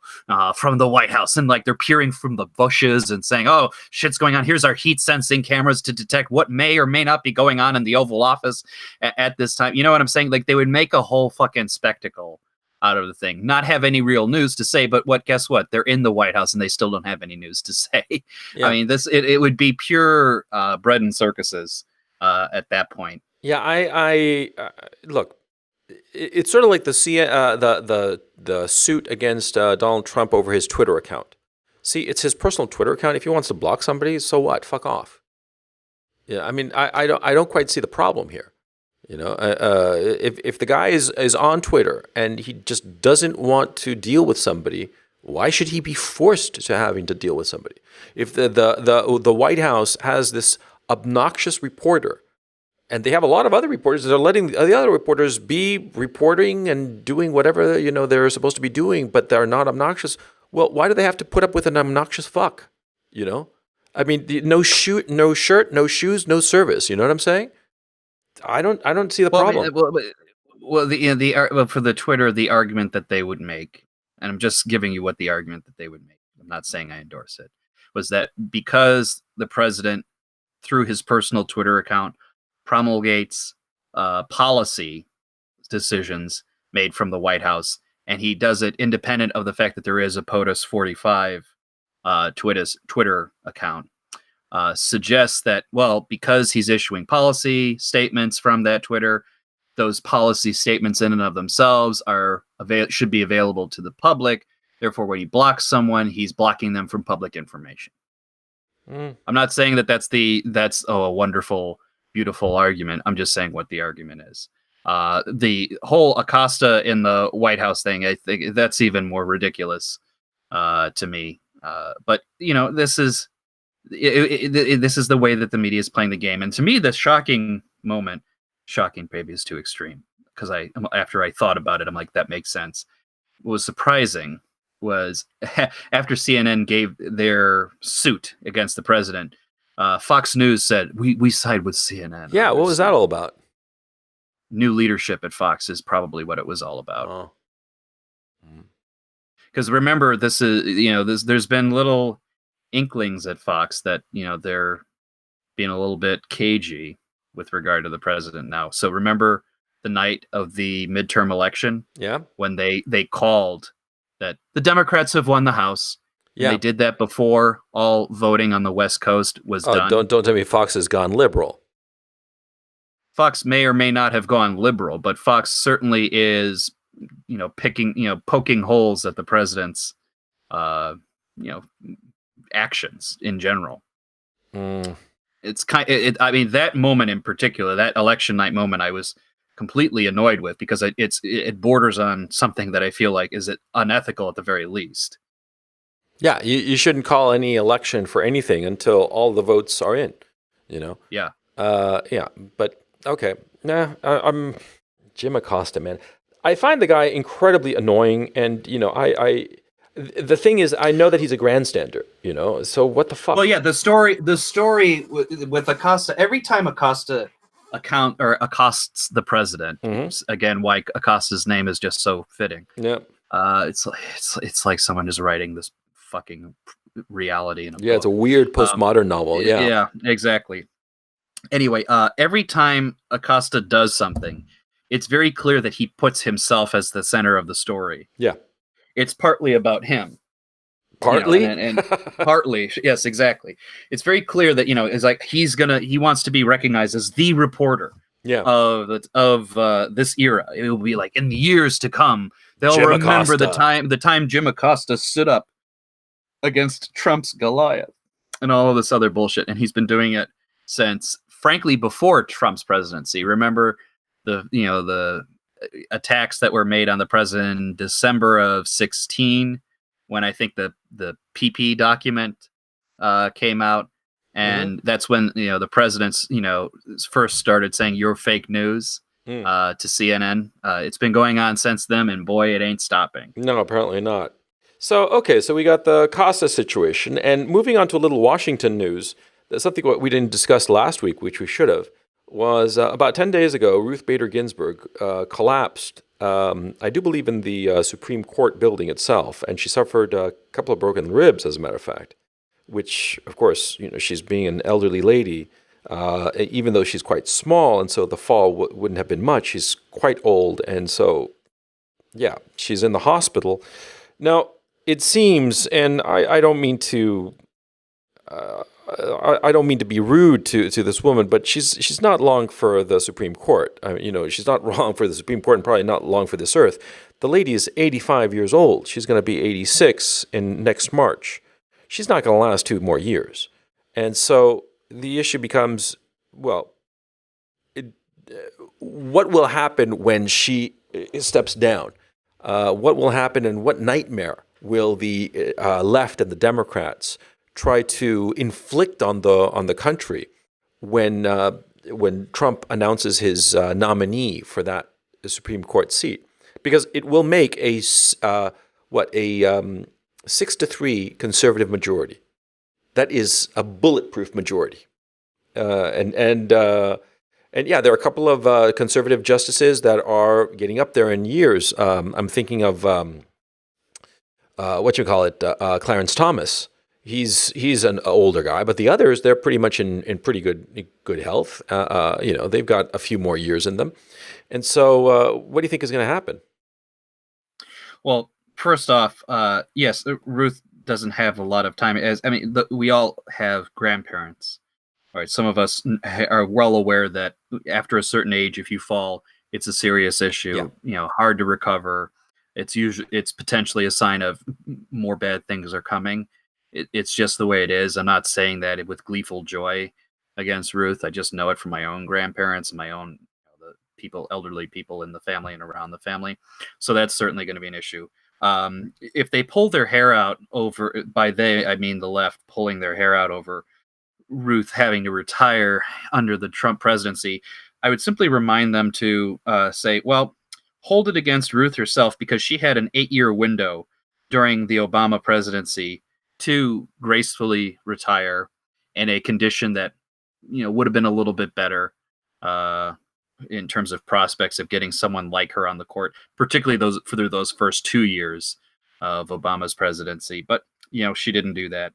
from the White House, and like they're peering from the bushes and saying, "Oh, shit's going on. Here's our heat sensing cameras to detect what may or may not be going on in the Oval Office at this time." You know what I'm saying? Like they would make a whole fucking spectacle out of the thing, not have any real news to say. But guess what? They're in the White House and they still don't have any news to say. Yeah. I mean, it would be pure bread and circuses at that point. Yeah, I look. It's sort of like the suit against Donald Trump over his Twitter account. See, it's his personal Twitter account. If he wants to block somebody, so what? Fuck off. Yeah, I mean, I don't quite see the problem here. If the guy is on Twitter and he just doesn't want to deal with somebody, why should he be forced to having to deal with somebody? If the White House has this obnoxious reporter, and they have a lot of other reporters that are letting the other reporters be reporting and doing whatever they're supposed to be doing, but they're not obnoxious. Well, why do they have to put up with an obnoxious fuck? I mean, no shirt, no shoes, no service. You know what I'm saying? I don't see the problem. For the Twitter, the argument that they would make, and I'm just giving you what the argument that they would make. I'm not saying I endorse it. Was that because the president, through his personal Twitter account, promulgates policy decisions made from the White House, and he does it independent of the fact that there is a POTUS 45 Twitter account, suggests that, well, because he's issuing policy statements from that Twitter, those policy statements in and of themselves should be available to the public. Therefore, when he blocks someone, he's blocking them from public information. I'm not saying that that's a wonderful, beautiful argument. I'm just saying what the argument is. The whole Acosta in the White House thing, I think that's even more ridiculous to me. But this is the way that the media is playing the game. And to me, the shocking maybe is too extreme, because after I thought about it, I'm like, that makes sense. What was surprising was after CNN gave their suit against the president, Fox News said, we side with CNN. Yeah, what was that all about? New leadership at Fox is probably what it was all about. Because remember, this is, there's been little inklings at Fox that, they're being a little bit cagey with regard to the president now. So remember the night of the midterm election? Yeah. When they called that the Democrats have won the House. Yeah. They did that before all voting on the West Coast was done. Don't tell me Fox has gone liberal. Fox may or may not have gone liberal, but Fox certainly is, poking holes at the president's, actions in general. It's I mean, that moment in particular, that election night moment, I was completely annoyed with, because it borders on something that I feel like is unethical at the very least. Yeah, you shouldn't call any election for anything until all the votes are in. Yeah. Yeah, but okay. Nah, I'm Jim Acosta, man. I find the guy incredibly annoying, and the thing is, I know that he's a grandstander, so what the fuck? Well, yeah, the story with Acosta, every time Acosta accosts the president, again, why Acosta's name is just so fitting. Yeah. It's like someone is writing this fucking reality in a book. It's a weird postmodern novel. Yeah. Yeah, exactly. Anyway, every time Acosta does something, it's very clear that he puts himself as the center of the story. Yeah. It's partly about him. Partly? And partly, yes, exactly. It's very clear that, it's like he wants to be recognized as the reporter of this era. It will be like, in the years to come, they'll remember the time Jim Acosta stood up against Trump's Goliath and all of this other bullshit. And he's been doing it since, frankly, before Trump's presidency. Remember the attacks that were made on the president in December of 2016, when I think the PP document came out, and that's when the president's first started saying you're fake news to CNN. It's been going on since then, and boy, it ain't stopping. No, apparently not. So we got the Costa situation, and moving on to a little Washington news. something what we didn't discuss last week, which we should have, was about 10 days ago, Ruth Bader Ginsburg collapsed, I do believe, in the Supreme Court building itself, and she suffered a couple of broken ribs, as a matter of fact, which, of course, she's being an elderly lady, even though she's quite small, and so the fall wouldn't have been much. She's quite old, and so, yeah, she's in the hospital. Now, it seems, and I don't mean to... I don't mean to be rude to this woman, but she's not long for the Supreme Court. I mean, she's not long for the Supreme Court and probably not long for this earth. The lady is 85 years old. She's going to be 86 in next March. She's not going to last 2 more years. And so the issue becomes, well, what will happen when she steps down? What will happen, and what nightmare will the left and the Democrats try to inflict on the country when Trump announces his nominee for that Supreme Court seat? Because it will make a 6-3 conservative majority. That is a bulletproof majority. And yeah, there are a couple of conservative justices that are getting up there in years. I'm thinking of Clarence Thomas. He's an older guy, but the others, they're pretty much in pretty good health. They've got a few more years in them. And so what do you think is going to happen? Well, first off, yes, Ruth doesn't have a lot of time. We all have grandparents. All right, some of us are well aware that after a certain age, if you fall, it's a serious issue. Yeah. Hard to recover. It's potentially a sign of more bad things are coming. It's just the way it is. I'm not saying that with gleeful joy against Ruth. I just know it from my own grandparents and my own elderly people in the family and around the family. So that's certainly going to be an issue. If they pull their hair out over, by they, I mean the left pulling their hair out over Ruth having to retire under the Trump presidency, I would simply remind them to say, well, hold it against Ruth herself, because she had an 8-year window during the Obama presidency to gracefully retire in a condition that would have been a little bit better in terms of prospects of getting someone like her on the court, particularly those first 2 years of Obama's presidency. But she didn't do that,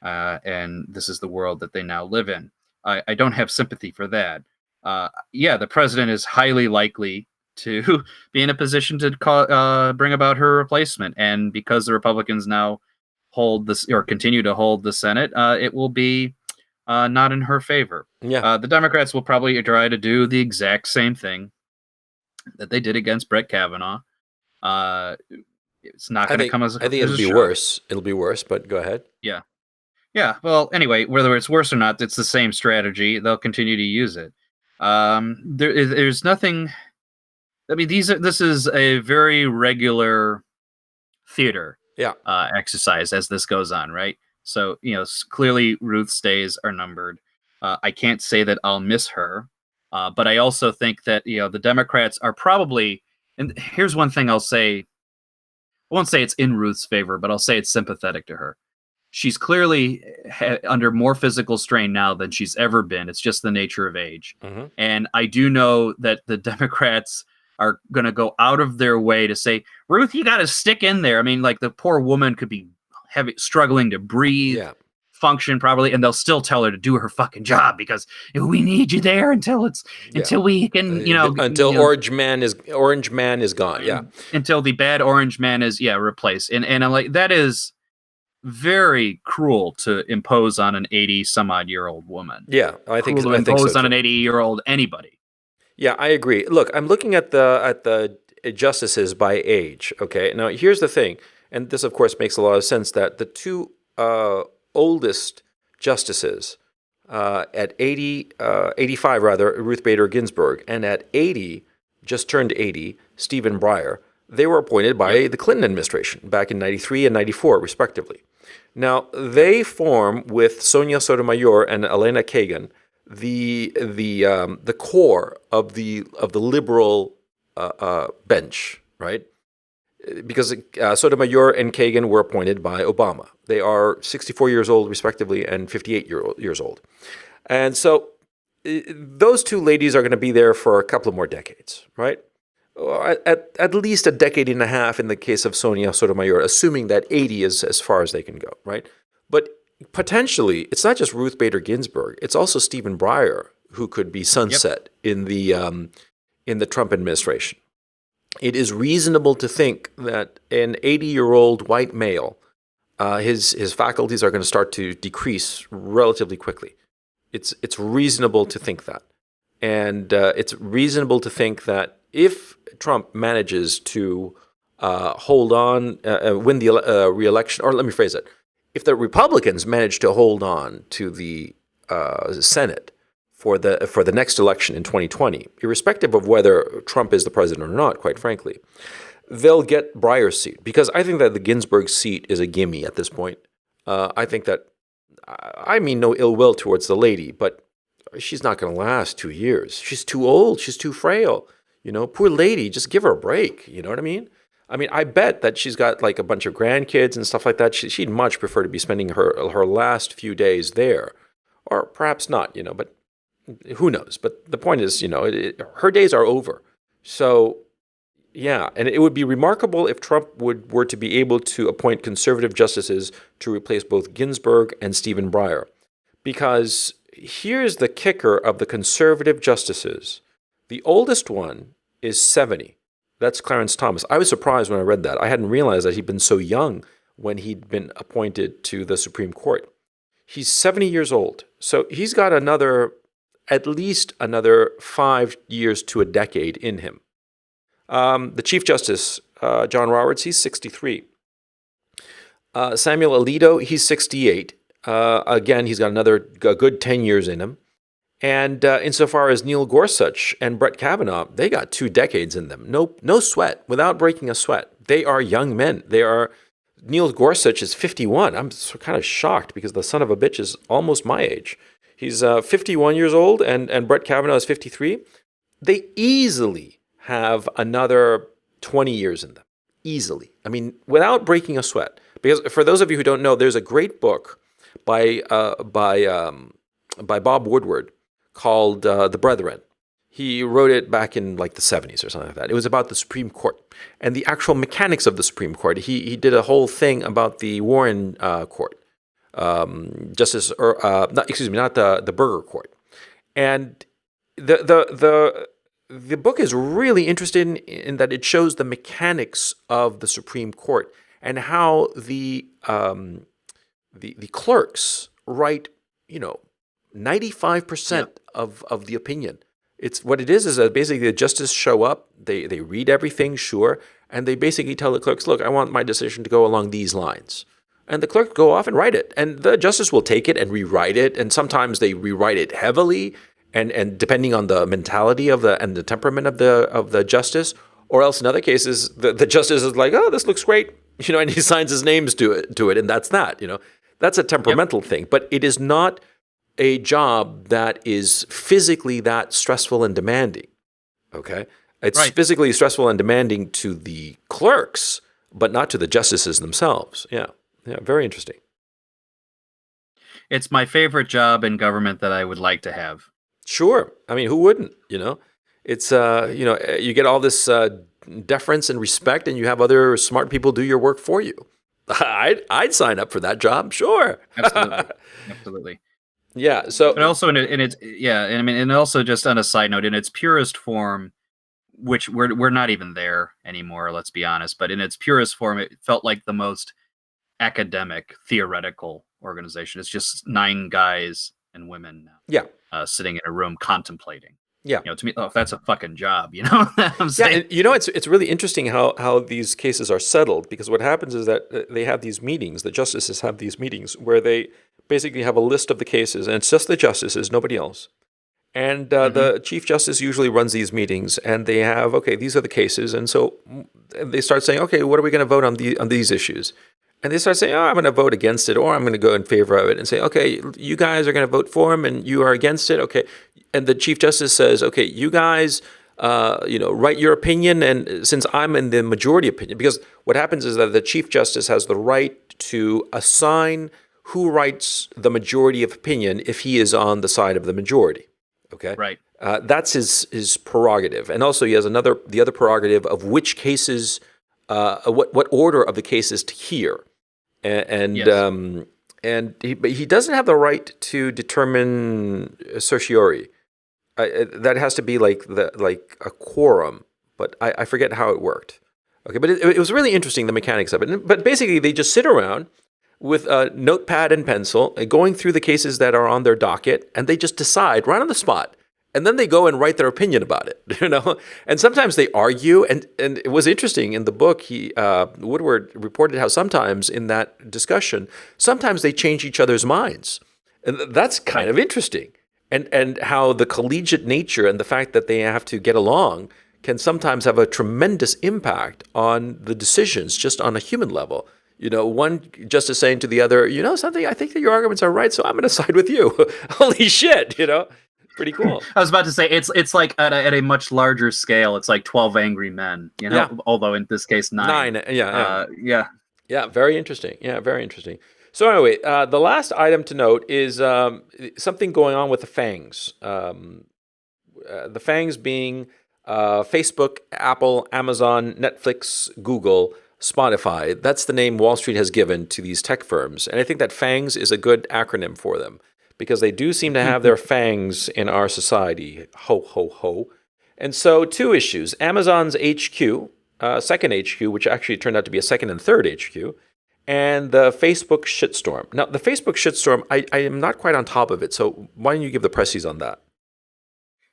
and this is the world that they now live in. I don't have sympathy for that. The president is highly likely to be in a position to bring about her replacement, and because the Republicans now hold this or continue to hold the Senate, it will be not in her favor. Yeah. The Democrats will probably try to do the exact same thing that they did against Brett Kavanaugh. It's not going to come as a I think it'll be worse. It'll be worse, but go ahead. Yeah. Well, anyway, whether it's worse or not, it's the same strategy. They'll continue to use it. There's nothing. I mean, this is a very regular theater exercise as this goes on, right? So, clearly Ruth's days are numbered. I can't say that I'll miss her, but I also think that, the Democrats are probably, and here's one thing I'll say, I won't say it's in Ruth's favor, but I'll say it's sympathetic to her. She's clearly under more physical strain now than she's ever been. It's just the nature of age. Mm-hmm. And I do know that the Democrats are going to go out of their way to say, Ruth, you got to stick in there. I mean, like, the poor woman could be struggling to breathe, function properly, and they'll still tell her to do her fucking job because we need you there until we can, until Orange Man is gone. Yeah. Until the bad Orange Man is replaced. And I'm like, that is very cruel to impose on an 80-some-odd-year-old woman. Yeah, I think so. Impose on an 80-year-old anybody. Yeah, I agree. Look, I'm looking at the justices by age. Okay, now here's the thing, and this of course makes a lot of sense, that the two oldest justices at 85 rather, Ruth Bader Ginsburg, and at 80, just turned 80, Stephen Breyer, they were appointed by the Clinton administration back in 93 and 94, respectively. Now, they form, with Sonia Sotomayor and Elena Kagan, the core of the liberal bench, right? because Sotomayor and Kagan were appointed by Obama. They are 64 years old, respectively, and 58 years old. And so those two ladies are going to be there for a couple of more decades, right? At least a decade and a half in the case of Sonia Sotomayor, assuming that 80 is as far as they can go, right? But potentially, it's not just Ruth Bader Ginsburg; it's also Stephen Breyer who could be sunset in the Trump administration. It is reasonable to think that an 80-year-old white male, his faculties are going to start to decrease relatively quickly. It's reasonable to think that, and it's reasonable to think that if Trump manages to hold on, win the re-election, or let me phrase it, if the Republicans manage to hold on to the Senate for the next election in 2020, irrespective of whether Trump is the president or not, quite frankly, they'll get Breyer's seat, because I think that the Ginsburg seat is a gimme at this point. I think that, I mean no ill will towards the lady, but she's not going to last 2 years. She's too old. She's too frail. Poor lady, just give her a break. You know what I mean? I bet that she's got like a bunch of grandkids and stuff like that. She'd much prefer to be spending her last few days there, or perhaps not, but who knows? But the point is, her days are over. So, yeah, and it would be remarkable if Trump were to be able to appoint conservative justices to replace both Ginsburg and Stephen Breyer. Because here's the kicker of the conservative justices. The oldest one is 70. That's Clarence Thomas. I was surprised when I read that. I hadn't realized that he'd been so young when he'd been appointed to the Supreme Court. He's 70 years old. So he's got at least another 5 years to a decade in him. The Chief Justice, John Roberts, he's 63. Samuel Alito, he's 68. Again, he's got a good 10 years in him. And insofar as Neil Gorsuch and Brett Kavanaugh, they got 2 decades in them. No sweat, without breaking a sweat. They are young men. Neil Gorsuch is 51. I'm kind of shocked because the son of a bitch is almost my age. He's 51 years old, and Brett Kavanaugh is 53. They easily have another 20 years in them. Easily. Without breaking a sweat. Because for those of you who don't know, there's a great book by Bob Woodward called The Brethren. He wrote it back in like the 70s or something like that. It was about the Supreme Court and the actual mechanics of the Supreme Court. He did a whole thing about the Warren Court, not the Burger Court. And the book is really interested in that it shows the mechanics of the Supreme Court and how the clerks write, 95% of the opinion. It's what it is that basically the justices show up, they read everything, sure, and they basically tell the clerks, look, I want my decision to go along these lines. And the clerk go off and write it. And the justice will take it and rewrite it. And sometimes they rewrite it heavily and depending on the mentality and the temperament of the justice. Or else in other cases, the justice is like, oh, this looks great. And he signs his names to it, and that's that. That's a temperamental thing. But it is not a job that is physically that stressful and demanding. Okay? It's physically stressful and demanding to the clerks, but not to the justices themselves. Yeah, very interesting. It's my favorite job in government that I would like to have. Sure. Who wouldn't, It's, you get all this deference and respect, and you have other smart people do your work for you. I'd sign up for that job, sure. Absolutely. Yeah. So, but also and also just on a side note, in its purest form, which we're not even there anymore, let's be honest. But in its purest form, it felt like the most academic, theoretical organization. It's just 9 guys and women now. Yeah. Sitting in a room contemplating. Yeah. To me, that's a fucking job, I'm saying? Yeah, and, it's really interesting how these cases are settled, because what happens is that they have these meetings, the justices have these meetings where they basically have a list of the cases, and it's just the justices, nobody else. And the Chief Justice usually runs these meetings, and they have, okay, these are the cases, and so they start saying, okay, what are we going to vote on these issues? And they start saying, oh, I'm going to vote against it, or I'm going to go in favor of it, and say, okay, you guys are going to vote for him, and you are against it, okay. And the Chief Justice says, okay, you guys, write your opinion, and since I'm in the majority opinion, because what happens is that the Chief Justice has the right to assign who writes the majority of opinion if he is on the side of the majority. Okay, Right. that's his prerogative, and also he has the other prerogative of which cases, what order of the cases to hear, and Yes. but he doesn't have the right to determine certiorari. That has to be like a quorum, but I forget how it worked. Okay, but it was really interesting, the mechanics of it. But basically, they just sit around with a notepad and pencil, going through the cases that are on their docket, and they just decide right on the spot. And then they go and write their opinion about it, And sometimes they argue, and it was interesting in the book. Woodward reported how sometimes in that discussion, sometimes they change each other's minds, and that's kind of interesting. And how the collegiate nature and the fact that they have to get along can sometimes have a tremendous impact on the decisions, just on a human level. One justice saying to the other, something, I think that your arguments are right, so I'm going to side with you. Holy shit, pretty cool. I was about to say it's like at a much larger scale. It's like 12 Angry Men, Yeah. Although in this case 9. Yeah, very interesting. Yeah, very interesting. So anyway, the last item to note is something going on with the FANGs. The FANGs being Facebook, Apple, Amazon, Netflix, Google, Spotify. That's the name Wall Street has given to these tech firms. And I think that FANGs is a good acronym for them because they do seem to have their fangs in our society. Ho, ho, ho. And so 2 issues. Amazon's HQ, second HQ, which actually turned out to be a second and third HQ, and the Facebook shitstorm. Now, the Facebook shitstorm, I am not quite on top of it, so why don't you give the pressies on that?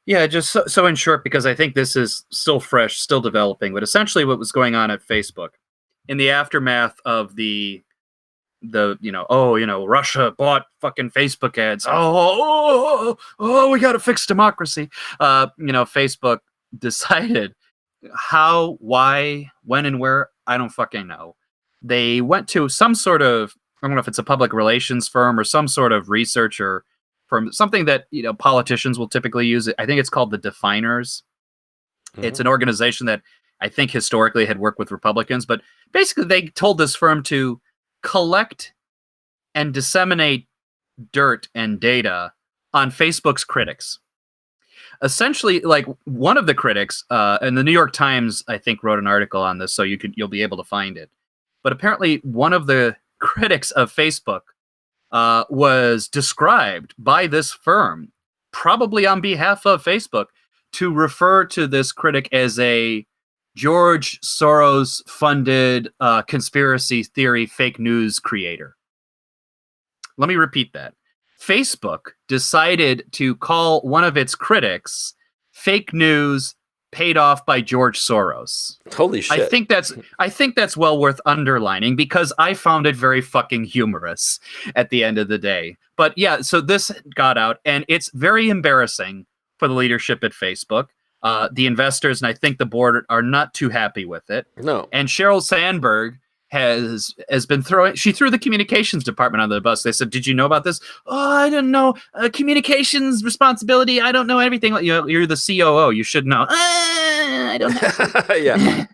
Yeah, just so in short, because I think this is still fresh, still developing, but essentially what was going on at Facebook in the aftermath of the Russia bought fucking Facebook ads. We got to fix democracy. Facebook decided how, why, when, and where, I don't fucking know. They went to some sort of, I don't know if it's a public relations firm or some sort of researcher firm, something that politicians will typically use. I think it's called the Definers. Mm-hmm. It's an organization that I think historically had worked with Republicans, but basically they told this firm to collect and disseminate dirt and data on Facebook's critics. Essentially, like one of the critics, and the New York Times, I think, wrote an article on this, so you'll be able to find it. But apparently, one of the critics of Facebook was described by this firm, probably on behalf of Facebook, to refer to this critic as a George Soros-funded conspiracy theory fake news creator. Let me repeat that. Facebook decided to call one of its critics fake news paid off by George Soros. Holy shit. I think that's well worth underlining because I found it very fucking humorous at the end of the day. But yeah, so this got out and it's very embarrassing for the leadership at Facebook. The investors and I think the board are not too happy with it. No. And Sheryl Sandberg has been she threw the communications department under the bus. They said, "Did you know about this?" "Oh, I didn't know. Communications responsibility. I don't know everything. You're the COO. You should know." I don't know. Yeah.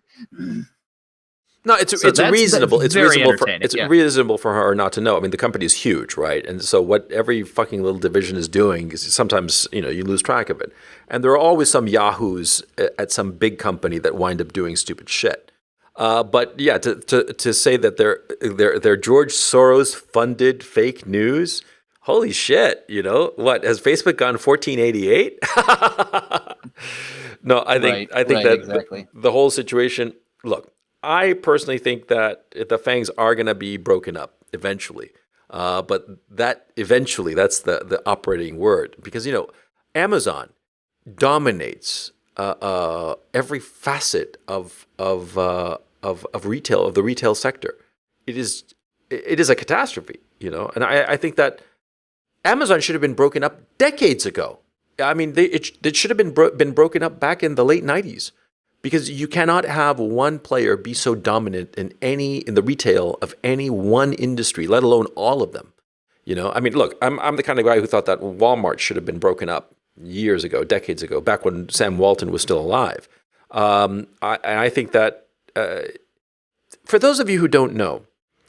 No, it's reasonable. It's reasonable for her not to know. I mean, the company is huge, right? And so what every fucking little division is doing is sometimes you lose track of it. And there are always some yahoos at some big company that wind up doing stupid shit. But yeah, to say that they're George Soros funded fake news, holy shit! What has Facebook gone 1488? No, I think that exactly. The whole situation. Look, I personally think that the FANGs are going to be broken up eventually, but that eventually that's the operating word because Amazon dominates every facet of retail, of the retail sector. It is a catastrophe, and I think that Amazon should have been broken up decades ago. I mean, it should have been broken up back in the late 90s because you cannot have one player be so dominant in the retail of any one industry, let alone all of them. I mean, look, I'm the kind of guy who thought that Walmart should have been broken up years ago, decades ago, back when Sam Walton was still alive. I think that for those of you who don't know,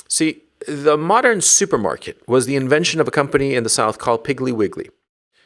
see, the modern supermarket was the invention of a company in the South called Piggly Wiggly.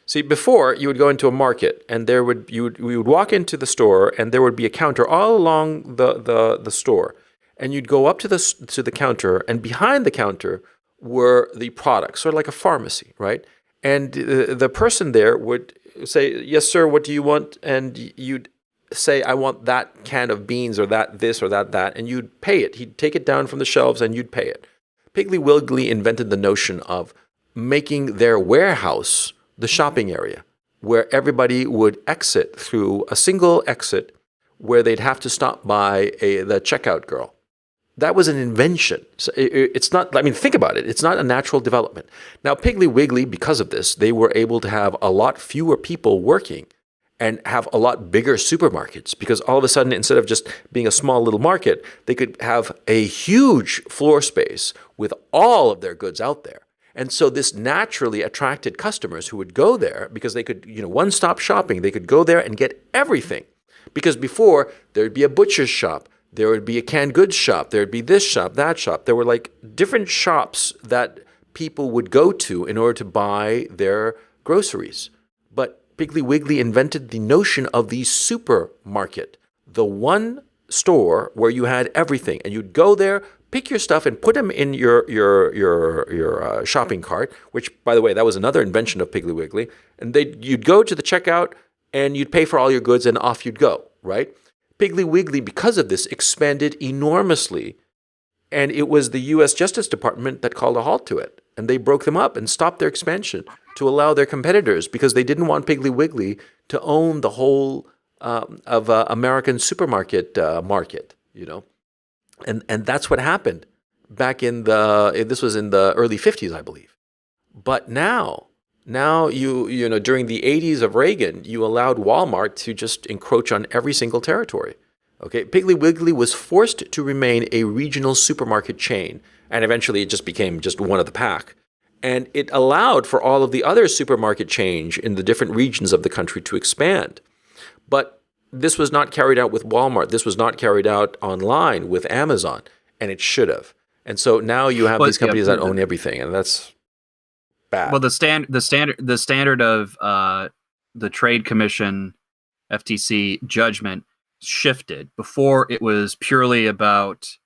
See, before you would go into a market, and we would walk into the store, and there would be a counter all along the store, and you'd go up to the counter, and behind the counter were the products, sort of like a pharmacy, right? And the person there would say, "Yes, sir. What do you want?" And you'd say, "I want that can of beans, or that this, or that," and you'd pay it. He'd take it down from the shelves, and you'd pay it. Piggly Wiggly invented the notion of making their warehouse the shopping area, where everybody would exit through a single exit where they'd have to stop by the checkout girl. That was an invention. So it's not, I mean, think about it. It's not a natural development. Now, Piggly Wiggly, because of this, they were able to have a lot fewer people working and have a lot bigger supermarkets, because all of a sudden, instead of just being a small little market, they could have a huge floor space with all of their goods out there. And so this naturally attracted customers who would go there because they could, one-stop shopping. They could go there and get everything. Because before, there would be a butcher's shop, there would be a canned goods shop, there would be this shop, that shop. There were like different shops that people would go to in order to buy their groceries. But Piggly Wiggly invented the notion of the supermarket, the one store where you had everything, and you'd go there, pick your stuff, and put them in your shopping cart. Which, by the way, that was another invention of Piggly Wiggly. And you'd go to the checkout, and you'd pay for all your goods, and off you'd go. Right? Piggly Wiggly, because of this, expanded enormously, and it was the U.S. Justice Department that called a halt to it, and they broke them up and stopped their expansion to allow their competitors, because they didn't want Piggly Wiggly to own the whole of American supermarket market, and that's what happened back this was in the early 50s, I believe. But now during the 80s of Reagan, you allowed Walmart to just encroach on every single territory. Okay, Piggly Wiggly was forced to remain a regional supermarket chain, and eventually it just became just one of the pack. And it allowed for all of the other supermarket chains in the different regions of the country to expand. But this was not carried out with Walmart. This was not carried out online with Amazon, and it should have. And so now you have these companies that own everything, and that's bad. Well, the standard of the Trade Commission, FTC judgment shifted. Before, it was purely about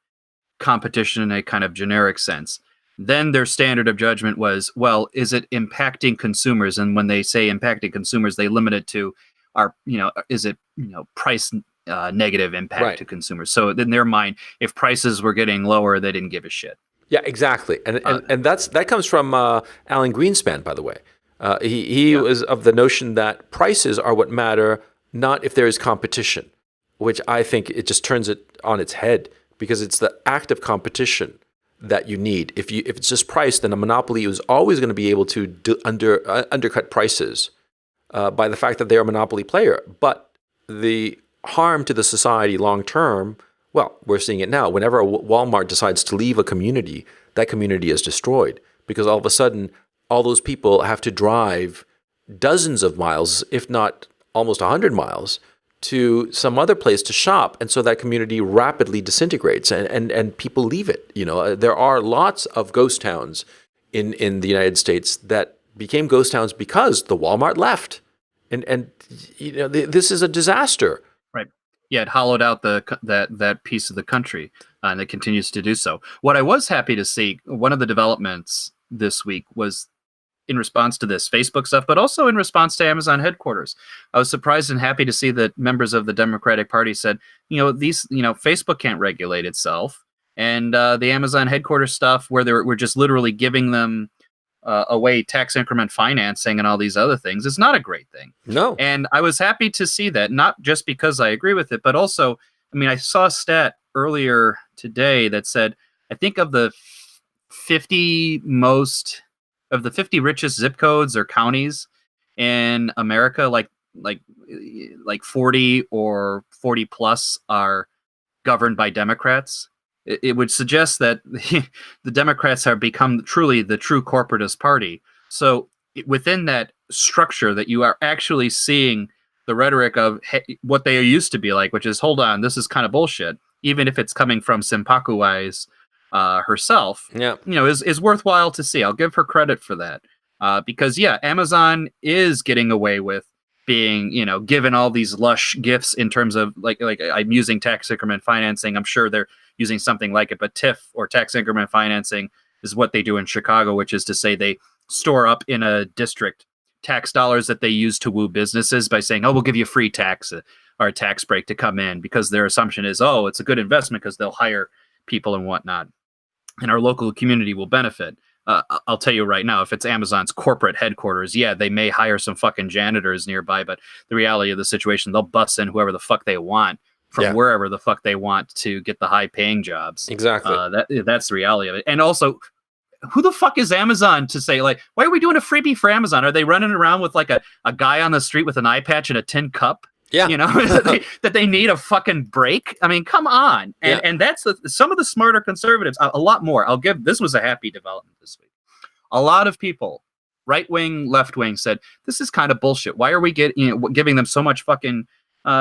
competition in a kind of generic sense. Then their standard of judgment was, well, is it impacting consumers? And when they say impacting consumers, they limit it to is it price negative impact to consumers? So in their mind, if prices were getting lower, they didn't give a shit. Yeah, exactly, and that comes from Alan Greenspan, by the way. He was of the notion that prices are what matter, not if there is competition, which I think it just turns it on its head, because it's the act of competition that you need. If it's just price, then a monopoly is always going to be able to undercut prices by the fact that they're a monopoly player. But the harm to the society long term, well, we're seeing it now. Whenever a Walmart decides to leave a community, that community is destroyed, because all of a sudden, all those people have to drive dozens of miles, if not almost 100 miles, to some other place to shop. And so that community rapidly disintegrates, and people leave it. There are lots of ghost towns in the United States that became ghost towns because the Walmart left. And this is a disaster. Right. Yeah, it hollowed out that piece of the country, and it continues to do so. What I was happy to see, one of the developments this week was in response to this Facebook stuff, but also in response to Amazon headquarters. I was surprised and happy to see that members of the Democratic Party said, Facebook can't regulate itself, and the Amazon headquarters stuff, where we're just literally giving them away tax increment financing and all these other things, is not a great thing. No. And I was happy to see that, not just because I agree with it, but also, I saw a stat earlier today that said, I think of the 50 richest zip codes or counties in America, like 40 or 40 plus are governed by Democrats. It would suggest that the Democrats have become truly the true corporatist party. So within that structure that you are actually seeing the rhetoric of what they used to be like, which is, hold on, this is kind of bullshit, even if it's coming from Senpaku Wise herself, is worthwhile to see. I'll give her credit for that. Because Amazon is getting away with being, given all these lush gifts in terms of like I'm using tax increment financing. I'm sure they're using something like it, but TIF or tax increment financing is what they do in Chicago, which is to say they store up in a district tax dollars that they use to woo businesses by saying, oh, we'll give you free tax or a tax break to come in, because their assumption is, oh, it's a good investment because they'll hire people and whatnot, and our local community will benefit. I'll tell you right now, if it's Amazon's corporate headquarters, they may hire some fucking janitors nearby, but the reality of the situation, they'll bus in whoever the fuck they want from wherever the fuck they want to get the high paying jobs. Exactly. That's the reality of it. And also, who the fuck is Amazon to say, like, why are we doing a freebie for Amazon? Are they running around with like a guy on the street with an eye patch and a tin cup? Yeah. That they need a fucking break. I mean, come on. And that's some of the smarter conservatives, a lot more. This was a happy development this week. A lot of people, right wing, left wing, said, this is kind of bullshit. Why are we giving them so much fucking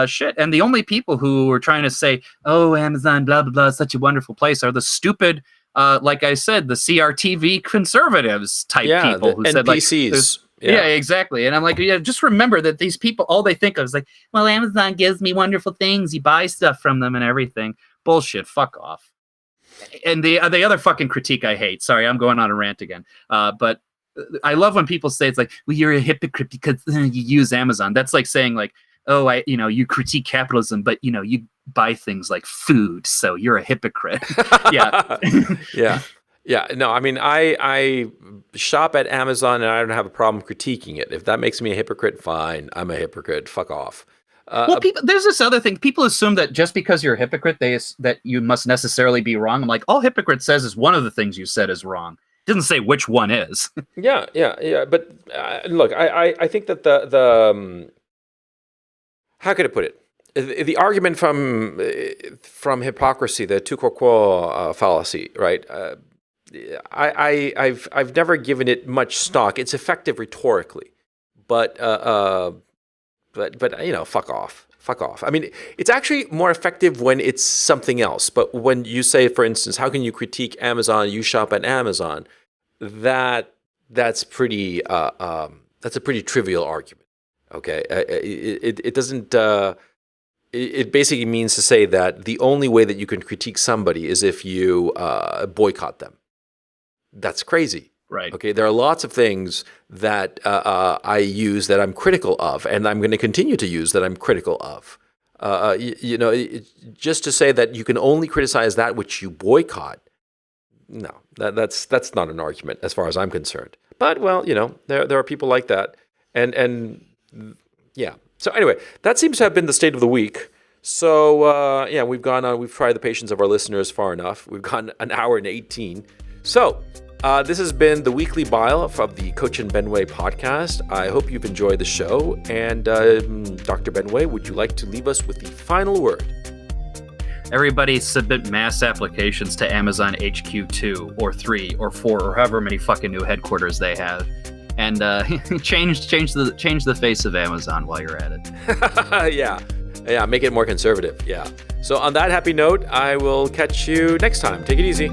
shit? And the only people who were trying to say, oh, Amazon, blah, blah, blah, such a wonderful place, are the stupid, like I said, the CRTV conservatives type people who said, NPCs. Yeah, exactly. And I'm like, just remember that these people, all they think of is like, well, Amazon gives me wonderful things. You buy stuff from them and everything. Bullshit. Fuck off. And the other fucking critique I hate. Sorry, I'm going on a rant again. But I love when people say it's like, well, you're a hypocrite because you use Amazon. That's like saying like, oh, you critique capitalism, but you buy things like food, so you're a hypocrite. Yeah. Yeah, no, I mean, I shop at Amazon and I don't have a problem critiquing it. If that makes me a hypocrite, fine. I'm a hypocrite. Fuck off. Well, there's this other thing. People assume that just because you're a hypocrite, that you must necessarily be wrong. I'm like, all hypocrite says is one of the things you said is wrong. It doesn't say which one is. Yeah. But look, I think that the how could I put it? The argument from hypocrisy, the tu quoque fallacy, right? I've never given it much stock. It's effective rhetorically, but fuck off. I mean, it's actually more effective when it's something else. But when you say, for instance, how can you critique Amazon? You shop at Amazon. That's pretty. That's a pretty trivial argument. Okay, it doesn't. It basically means to say that the only way that you can critique somebody is if you boycott them. That's crazy. Right. Okay. There are lots of things that I use that I'm critical of, and I'm going to continue to use that I'm critical of. Just to say that you can only criticize that which you boycott. No, that's not an argument as far as I'm concerned. But well, there are people like that, and yeah. So anyway, that seems to have been the state of the week. So we've gone on. We've tried the patience of our listeners far enough. We've gone an hour and 18. So this has been the Weekly Bile of the Coach and Benway podcast. I hope you've enjoyed the show. And Dr. Benway, would you like to leave us with the final word? Everybody submit mass applications to Amazon HQ 2 or 3 or 4 or however many fucking new headquarters they have. And change the face of Amazon while you're at it. Yeah, make it more conservative. Yeah. So on that happy note, I will catch you next time. Take it easy.